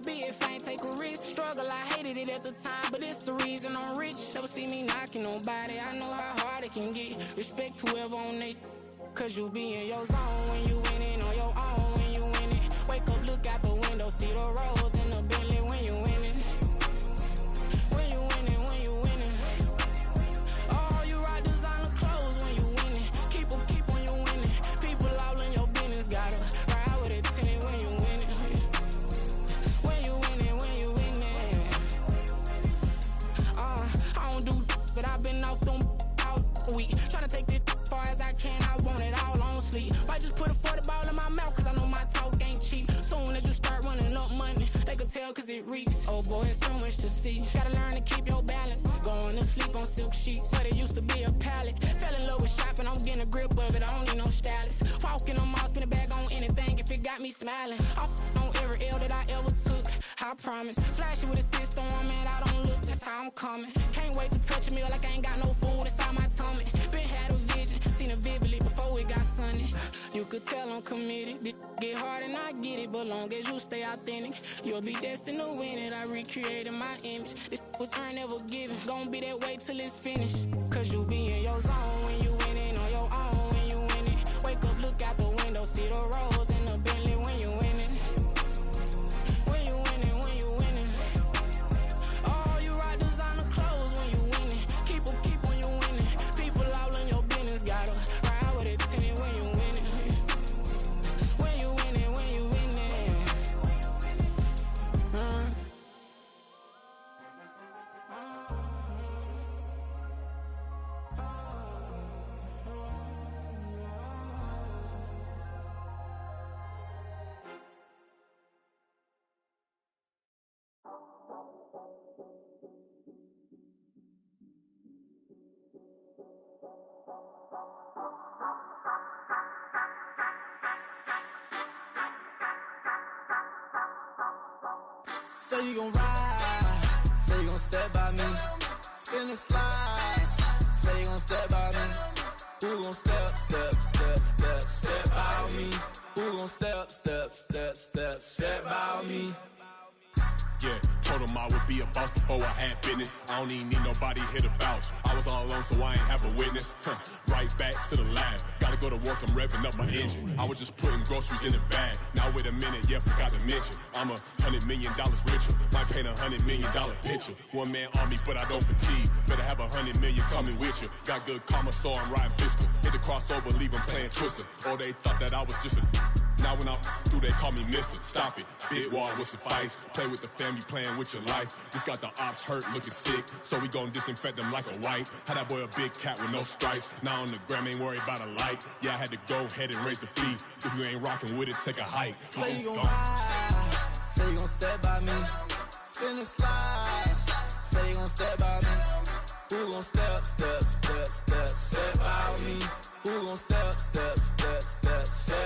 big fame, take a risk. Struggle, I hated it at the time, but it's the reason I'm rich. Never see me knocking nobody, I know how hard it can get. Respect whoever on they, cause you be in your zone when you winning on your own when you winning. Wake up, look out the window, see the rose in the Bentley when you winning. When you winning, when you winning. Oh, you rock designer clothes when you winning. Keep on you winning. People all in your business, gotta ride with a tenant when you winning. When you winning, when you winning. I don't do, but I've been off them all week. Tryna take this far as I can, I want it all on sleep. Might just put a 40 ball in my mouth, cause I know my talk ain't cheap. Soon as you start running up money, they can tell cause it reeks. Oh boy, it's so much to see. Gotta learn to keep your balance. Going to sleep on silk sheets, but it used to be a pallet. Fell in love with shopping, I'm getting a grip of it, I don't need no stylist. Walking on mall, spin a bag on anything if it got me smiling. I'm on every L that I ever took, I promise. Flashy with a system on, man, I don't look, that's how I'm coming. Can't wait to touch a meal like I ain't got no food inside my tummy. Been had a vision, seen it vividly before it got sunny. You could tell I'm committed. This get hard and I get it, but long as you stay authentic, you'll be destined to win it. I recreated my image. This was earned, never given. Gonna be that way till it's finished. Cause you be in your zone when you winning on your own when you winning. Wake up, look out the window, see the rose in the Bentley when you winning. When you winning, when you winning. Oh, you rock designer clothes when you winning. Keep on you winning. People all in your business, gotta ride with it tenant when you winning. When you winning, when you winning. Say you gon' ride, say you gon' step by me, spin and slide, say you gon' step by me. Who gon' step by me? Who gon' step by me? Yeah, told him I would be a boss before I had business. I don't even need nobody here to vouch. I was all alone, so I ain't have a witness. Right back to the lab. Gotta go to work, I'm revving up my engine. I was just putting groceries in the bag. Now wait a minute, yeah, forgot to mention. I'm $100 million richer. Might paint $100 million picture. One man army, but I don't fatigue. Better have 100 million coming with you. Got good karma, so I'm riding fiscal. Hit the crossover, leave them playing Twister. Or they thought that I was just a. Now when I do, they call me Mister. Stop it, big wall with suffice. Play with the family, playing with your life. This got the ops hurt, looking sick. So we gon' disinfect them like a wipe. Had that boy a big cat with no stripes. Now on the gram, ain't worried about a light. Yeah, I had to go ahead and raise the fee. If you ain't rocking with it, take a hike. Say you gon' ride, say you gon' step by me, spin and slide. Say you gon' step by me. Who gon' step by me? Who gon' step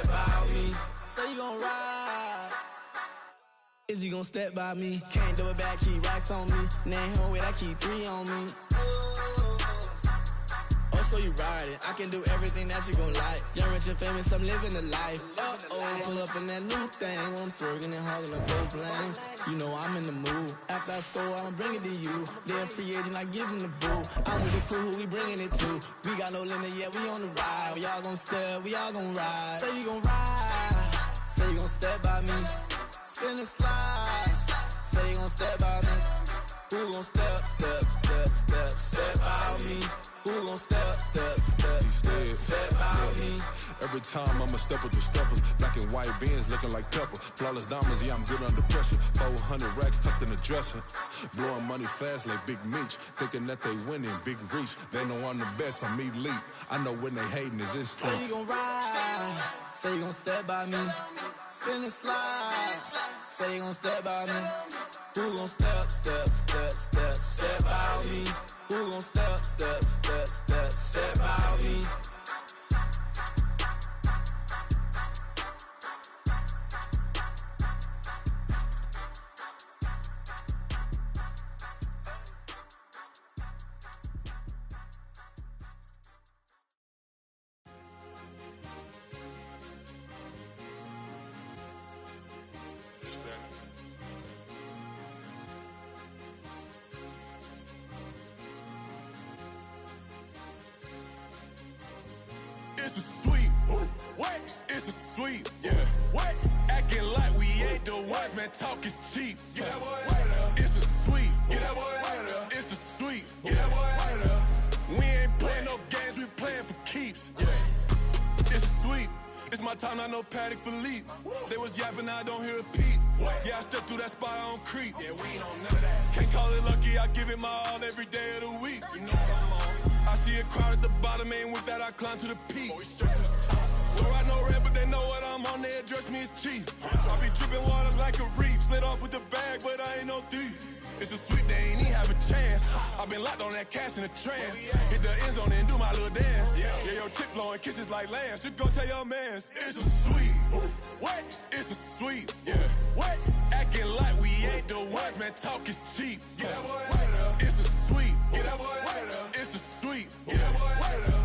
by me? Say you gon' ride. Is he gon' step by me? Can't do it back, keep racks on me. Name home with, I keep 3 on me. Oh, so you riding. I can do everything that you gon' like. Young, rich, and famous, I'm living the life. Uh-oh, pull up in that new thing. I'm swerving and hogging up both lanes. You know I'm in the mood. After I score, I'ma bring it to you. They're a free agent, I give them the boo. I'm with the crew, who we bringing it to. We got no limit, yeah, we on the ride. We all gon' step, we all gon' ride. Say you gon' ride. Say you gon' step by me. Spin and slide. Say you gon' step by me. Who gon' step by me? Who gon' step by me? Every time I'ma step with the steppers. Black and white beans looking like pepper. Flawless diamonds, yeah, I'm good under pressure. 400 racks tucked in the dresser. Blowing money fast like Big Meech. Thinking that they winning, big reach. They know I'm the best, I'm elite. I know when they hating is instinct. Say you gon' ride, say you gon' step by me. Spin and slide, say you gon' step by me. Who gon' step by me? Who gon' step by me? It's a sweep, yeah. What? Acting like we ain't the ones, man. Talk is cheap. Get that boy out of there. It's a sweep. Get that boy out of there. It's a sweep. Get that boy out of there. We ain't playing no games, we playing for keeps. Yeah. It's a sweep. It's my time, not no Paddock Philippe. They was yapping, I don't hear a peep. Yeah, I step through that spot, I don't creep. Yeah, we ain't on none of that. Can't call it lucky, I give it my all every day of the week. You know what I'm on. I see a crowd at the bottom, and with that I climb to the peak. Don't ride no red, but they know what I'm on, they address me as chief. I be dripping water like a reef, slid off with the bag, but I ain't no thief. It's a sweet, they ain't even have a chance. I been locked on that cash in a trance. Hit the end zone and do my little dance. Yeah, your chick blowing kisses like lambs. You go tell your mans. It's a sweet. What? It's a sweet. Yeah. What? Acting like we ain't the ones, man. Talk is cheap. Get that boy out of there. It's a sweet. Get that boy out of there. It's a sweet. Get that boy out of there.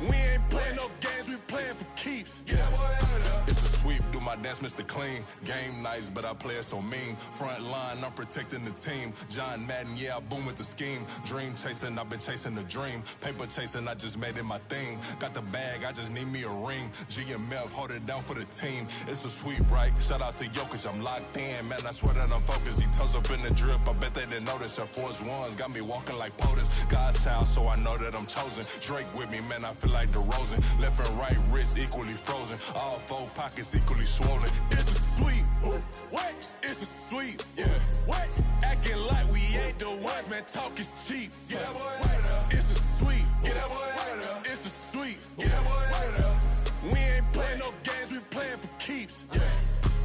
We ain't playing no games, we playing for keeps. Get that boy out of there. It's a sweep, do my dance, Mr. Clean. Game nice, but I play it so mean. Front line, I'm protecting the team. John Madden, yeah, I boom with the scheme. Dream chasing, I've been chasing the dream. Paper chasing, I just made it my thing. Got the bag, I just need me a ring. GMF, hold it down for the team. It's a sweep, right? Shout out to Jokic, I'm locked in. Man, I swear that I'm focused. He toes up in the drip, I bet they didn't notice. Your force ones got me walking like POTUS. God's child, so I know that I'm chosen. Drake with me, man, I feel like DeRozan. Left and right wrist equally frozen. All four pockets equally swollen. It's a sweep. What? It's a sweep. Yeah. What? Acting like we ain't the ones, man. Talk is cheap. Get that boy out of there. It's a sweep. Get that boy out of there. It's a sweep. Get that boy out of there. We ain't playing no games, we playing for keeps. Yeah.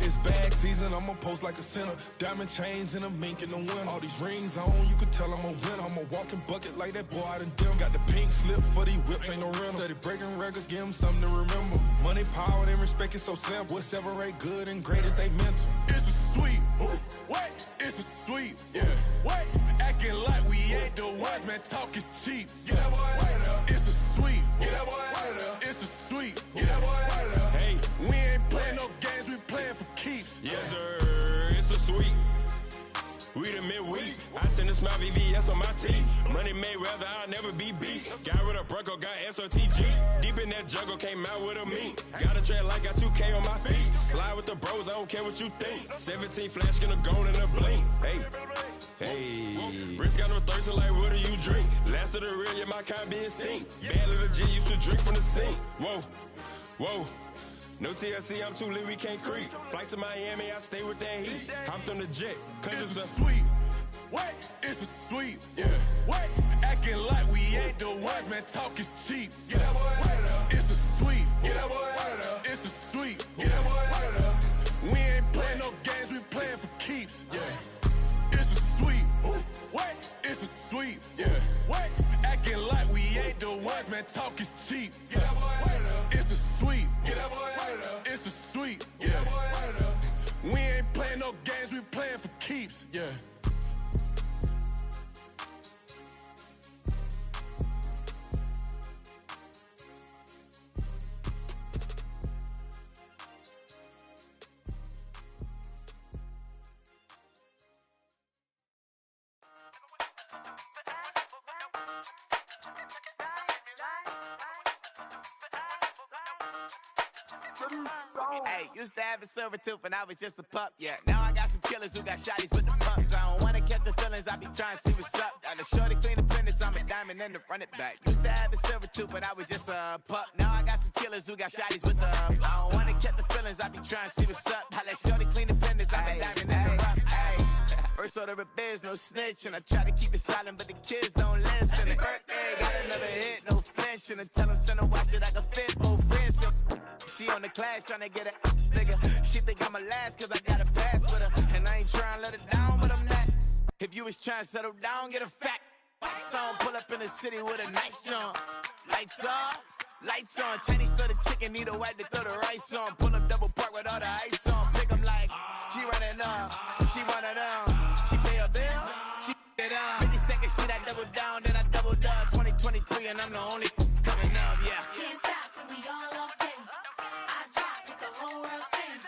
It's bag season, I'ma post like a sinner. Diamond chains and a mink in the winter. All these rings on, you can tell I'm a winner. I'm a walking bucket like that boy out in dim. Got the pink slip for these whips, ain't no rental. Steady breaking records, give them something to remember. Money, power, and respect is so simple. What separate good and great is they mental. It's a sweep. What? It's a sweep. Yeah. What? Acting like we ain't the ones, man. Talk is cheap. Get that boy out of there. It's a sweep. Get that boy out of there. It's a sweep. Get that boy out of there. Hey, we ain't playing no games, we playing for keeps. Yes, sir. It's a sweep. We the midweek. I tend to smile VVS on my teeth. Money made rather I'll never be beat. Got rid of Bronco, got SOTG. Deep in that jungle, came out with a meat. Got a trail like got 2K on my feet. Slide with the bros, I don't care what you think. 17 flash, gonna go in a blink. Hey, hey. Wrist got no thirst, like what do you drink? Last of the real, yeah, my kind be extinct. Bad little G used to drink from the sink. Whoa, whoa. No TLC, I'm too lit, we can't creep. Flight to Miami, I stay with that heat. Hopped on the jet, cause it's a sweep. What? It's a sweep. Yeah. What? Acting like we ain't the ones, man. Talk is cheap. Get that boy out of there. It's a sweep. Get that boy out of there. It's a sweep. Get that boy out of there. We ain't playing no games, we playing for keeps. Yeah. It's a sweep. What? It's a sweep. Yeah. What? Acting like we ain't the ones, man. Talk is cheap. Get that boy out of there. It's a sweep. Get that boy out of there. It's a sweep. Get that boy out of there. We ain't playing no games, we playing for keeps. Yeah. Hey, used to have a silver tooth and I was just a pup, yeah. Now I got some killers who got shotties with the pumps. I don't wanna catch the feelings, I be trying to see what's up. Got a shorty clean the business, I'm a diamond and to run it back. Used to have a silver tooth but I was just a pup. Now I got some killers who got shotties with the I don't wanna catch the feelings, I be trying to see what's up. I let shorty clean the business, I'm a diamond and to run it. First order of biz, no snitch, and I try to keep it silent, but the kids don't listen. And birthday, got another hit, no flinch, and I tell them send a watch that I can fit both friends. She on the class trying to get a nigga. She think I'm a last cause I got a pass with her, and I ain't trying to let her down, but I'm not. If you was trying to settle down, get a fact. Song pull up in the city with a nice jump. Lights off. Lights on, Chinese throw the chicken, need a wipe to throw the rice on. Pull up double park with all the ice on. Pick 'em like, she running up, she one of them. She pay a bill, she it up. 52nd Street, I double down, then I doubled up. 2023, and I'm the only coming up, yeah. Can't stop till we all up in. I drop with the whole world sing.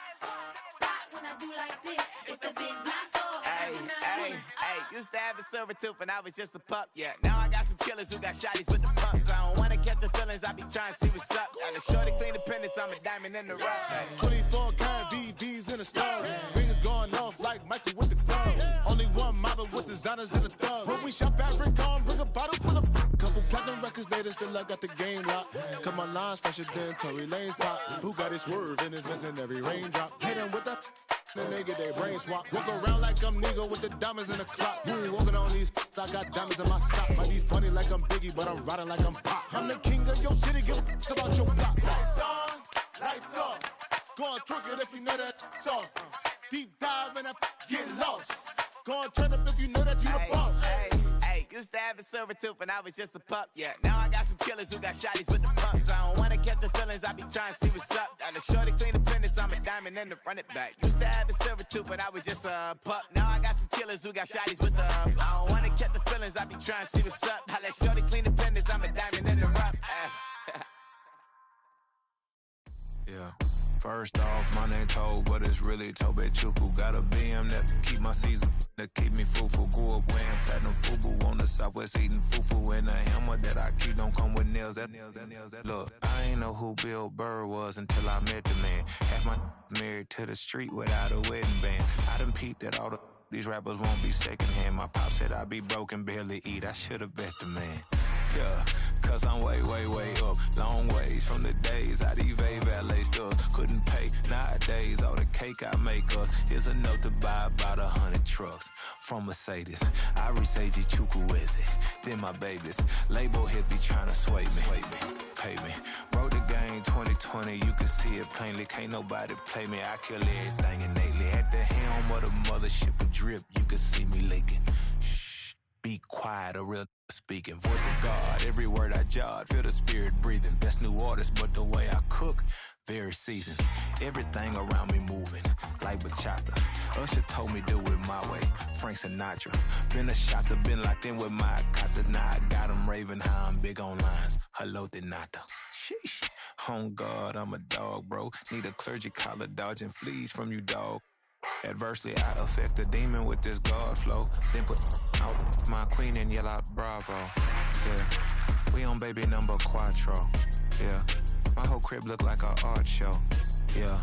Pop when I do like this, it's the big block door. Hey, used to have a silver tooth and I was just a pup, yeah. Now I got some killers who got shotties with the pumps. I don't wanna catch the feelings, I be trying to see what's up. Got a shorty clean the pendants, I'm a diamond in the rough. 24 karat VVs in the stars. Rings going off like Michael with the clubs. Only one mobbing with designers in the thugs. When we shop at Rick on, bring a bottle full of couple platinum records later, still I got the game locked. Cause my lines fresher than Tory Lane's pop. Who got his swerve and is missing every raindrop. Hit him with the then they get their brain swap. Walk around like I'm nigga with the diamonds in the clock. You ain't walking on these, I got diamonds in my sock. Might be funny like I'm Biggie, but I'm riding like I'm Pop. I'm the king of your city, give a about your block. Lights on, lights off. Go on, twerk it if you know that off. Deep dive and I get lost. Go on, turn up if you know that you the boss. Hey, used to have a silver tooth and I was just a pup, yeah. Now I got some killers who got shotties with the pumps. I don't wanna catch the feelings, I be trying to see what's up. Got a shorty clean the pendants, I'm a diamond and to run it back. Used to have a silver tooth but I was just a pup. Now I got some killers who got shotties with the I don't wanna catch the feelings, I be trying to see what's up. I let shorty clean the pendants, I'm a diamond in the rough. Yeah. First off, my name Toad, but it's really Tobe Chuku. Got a BM that keep my season, that keep me fruitful. Grew up wearing platinum FUBU on the Southwest eating fufu. And the hammer that I keep don't come with nails. Look, I ain't know who Bill Burr was until I met the man. Half my married to the street without a wedding band. I done peeped that all these rappers won't be secondhand. My pop said I'd be broken, barely eat. I should've bet the man. Yeah, cause I'm way, way, way up. Long ways from the days I evade valet stores. Couldn't pay nowadays. All the cake I make us is enough to buy about 100 trucks from Mercedes. I resage Chukwueze, then my babies. Label hit be trying to sway me. Pay me. Wrote the game 2020, you can see it plainly. Can't nobody play me. I kill everything innately. At the helm of the mothership of drip, you can see me leaking. Shh, be quiet, a real speaking. Voice of God, every word I jot, feel the spirit breathing. Best new artist, but the way I cook, very seasoned. Everything around me moving, like bachata. Usher told me do it my way, Frank Sinatra. Been a shotter, been locked in with my katas. Now I got them raving how I'm big on lines. Hello, Denata. Sheesh. On God, I'm a dog, bro. Need a clergy collar, dodging fleas from you, dog. Adversely, I affect a demon with this God flow. Then put out my queen and yell out bravo. Yeah, we on baby number quattro. Yeah, my whole crib look like an art show. Yeah,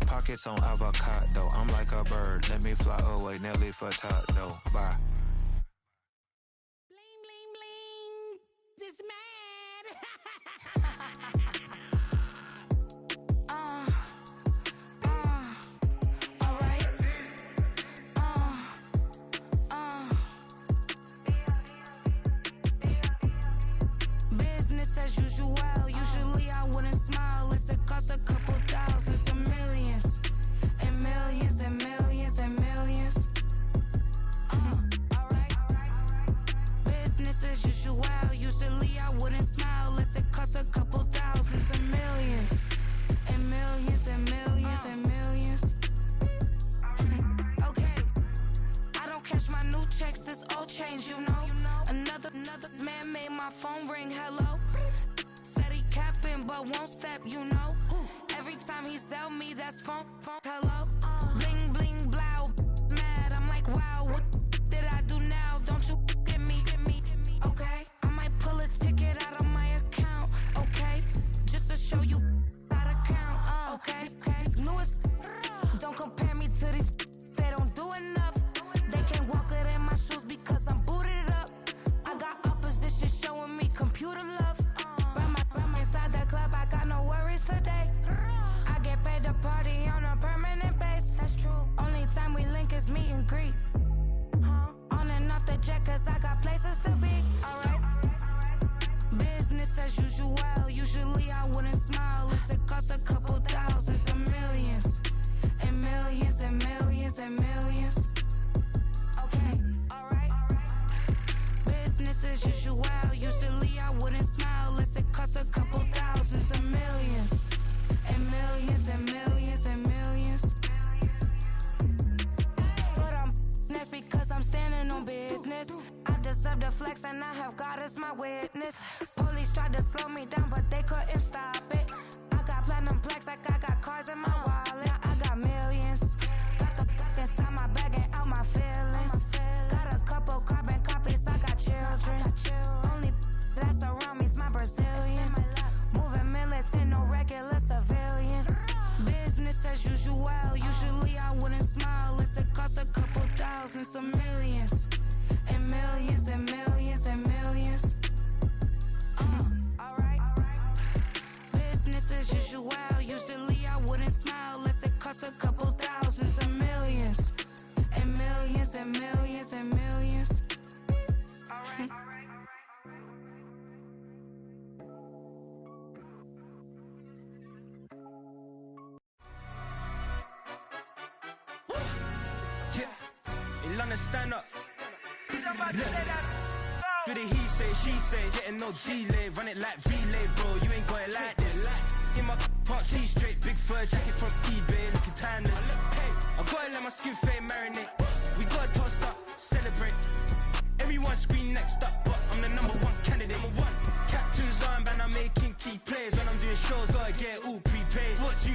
pockets on avocado. I'm like a bird. Let me fly away, Nelly Furtado. Bye. Bling, bling, bling. This mad. Business as usual. Usually I wouldn't smile. It's it cost a couple thousands and millions. And millions and millions and millions. Alright. Business as usual. Usually I wouldn't smile. Unless it cost a couple thousands and millions. And millions and millions and millions. Okay. I don't cash my new checks, this old change, you know. Another man made my phone ring, hello. Said he capping, but won't step, you know. Every time he sell me, that's phone, hello. Bling, bling, blow, mad, I'm like, wow, what did I do now? Don't you get me, okay? I might pull a ticket out of my account, okay? Just to show you how to count, okay? Newest, don't compare me to these, they don't do enough. They can't walk it in my shoes because I'm booted up. I got opposition showing me computer love. Run inside the club, I got no worries today. I get paid to party on a permanent base. That's true. Only time we link is meet and greet. On and off the jet, cause I got places to be. Alright. Business as usual. Usually I wouldn't smile. Unless it cost a couple thousands and millions. And millions and millions and millions. Okay, alright. Business as usual. Usually I wouldn't smile unless it cost a couple thousands and millions. And millions and millions and millions. But that's because I'm standing on business. I deserve the flex and I have God as my witness. Police tried to slow me down but they couldn't stop it. I got platinum plaques like I got cars in my wallet. I got millions. Got the fuck inside my bag and out my feelings. Got a couple carbon copies, I got children. Only millions. And millions and millions and millions. Alright. Business as usual. Usually I wouldn't smile unless it costs a couple thousands and millions. And millions and millions and millions. Alright. Yeah, in London, stand up. Do the he say, she say, getting no delay. Run it like relay, bro, you ain't got it like this. In my can't see straight, big fur jacket from eBay, looking timeless. I gotta let my skin fade marinate. We gotta toast up, celebrate. Everyone scream next up, but I'm the number one candidate. Captain's armband, I'm making key plays. When I'm doing shows, gotta get it all prepaid. What you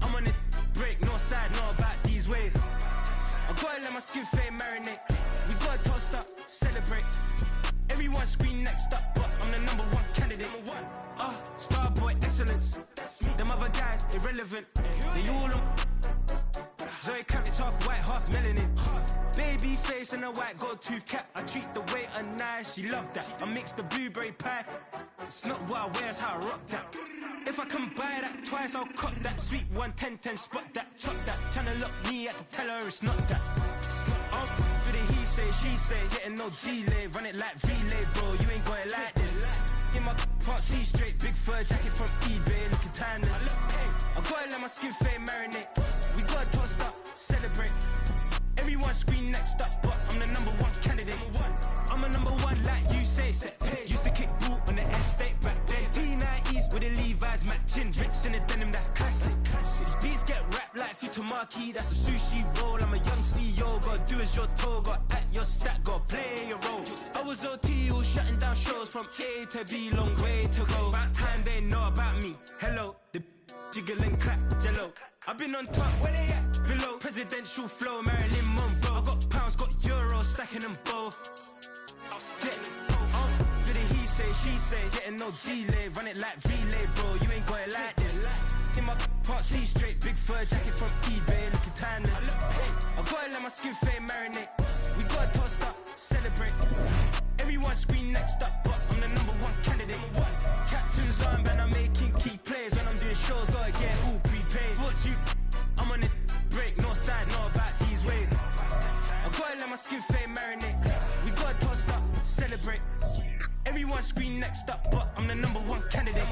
I'm on it, break, no side, no about these ways. I gotta let my skin fade marinate. We gotta toast up, celebrate. Everyone scream next up, but I'm the number one candidate. Starboy excellence. Them other guys irrelevant. They all on. Zoe Kravitz half white, half melanin. Baby face and a white gold tooth cap. I treat the waiter nice, she love that. I mix the blueberry pie. It's not what I wear, it's how I rock that. If I can buy that twice, I'll cop that. Sweet 110, spot that, chop that. Tryna lock me at the teller, it's not that. Do the he say, she say, getting no delay. Run it like relay, bro, you ain't got it like this. In my can't see straight, big fur jacket from eBay, looking timeless. I gotta let my skin fade marinate. We gotta toast up, celebrate. Everyone scream next up, but I'm the number one candidate. I'm a number one like you say, set pace. Used to kick boot on the estate back then. T90s with the Levi's matching. Rips in the denim, that's classic. These beats get wrapped like Futamaki, that's a sushi roll. I'm a young CEO, gotta do as you're told. Gotta act your stat, gotta play your role. I was OT, all shutting down shows from A to B, long way to go. About time they know about me. Hello, the jiggle and clap, jello. I've been on top, where they at? Below, presidential flow, Marilyn Monroe. I got pounds, got euros, stacking them both. Do the he say, she say, getting no delay. Run it like relay, bro, you ain't got it like this. In my can't see straight, big fur jacket from eBay, looking timeless. I gotta let my skin fade marinate. We gotta toast up, celebrate. Everyone scream next up, but I'm the number one candidate. Captain's armband, I'm making key plays. When I'm doing shows, gotta get all prepaid. What you I'm on it, break, no side, no about these ways. I gotta let my skin fade marinate. We gotta toast up, celebrate. Everyone scream next up, but I'm the number one candidate.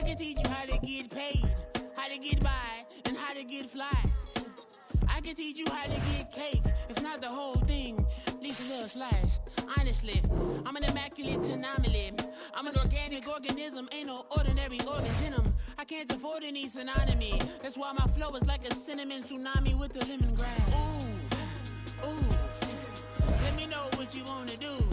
I can teach you how to get paid, how to get by, and how to get fly. I can teach you how to get cake, if not the whole thing, at least a little slice. Honestly, I'm an immaculate anomaly. I'm an organic organism, ain't no ordinary organs in them. I can't afford any synonymy. That's why my flow is like a cinnamon tsunami with the lemongrass. Ooh, ooh. Let me know what you wanna do.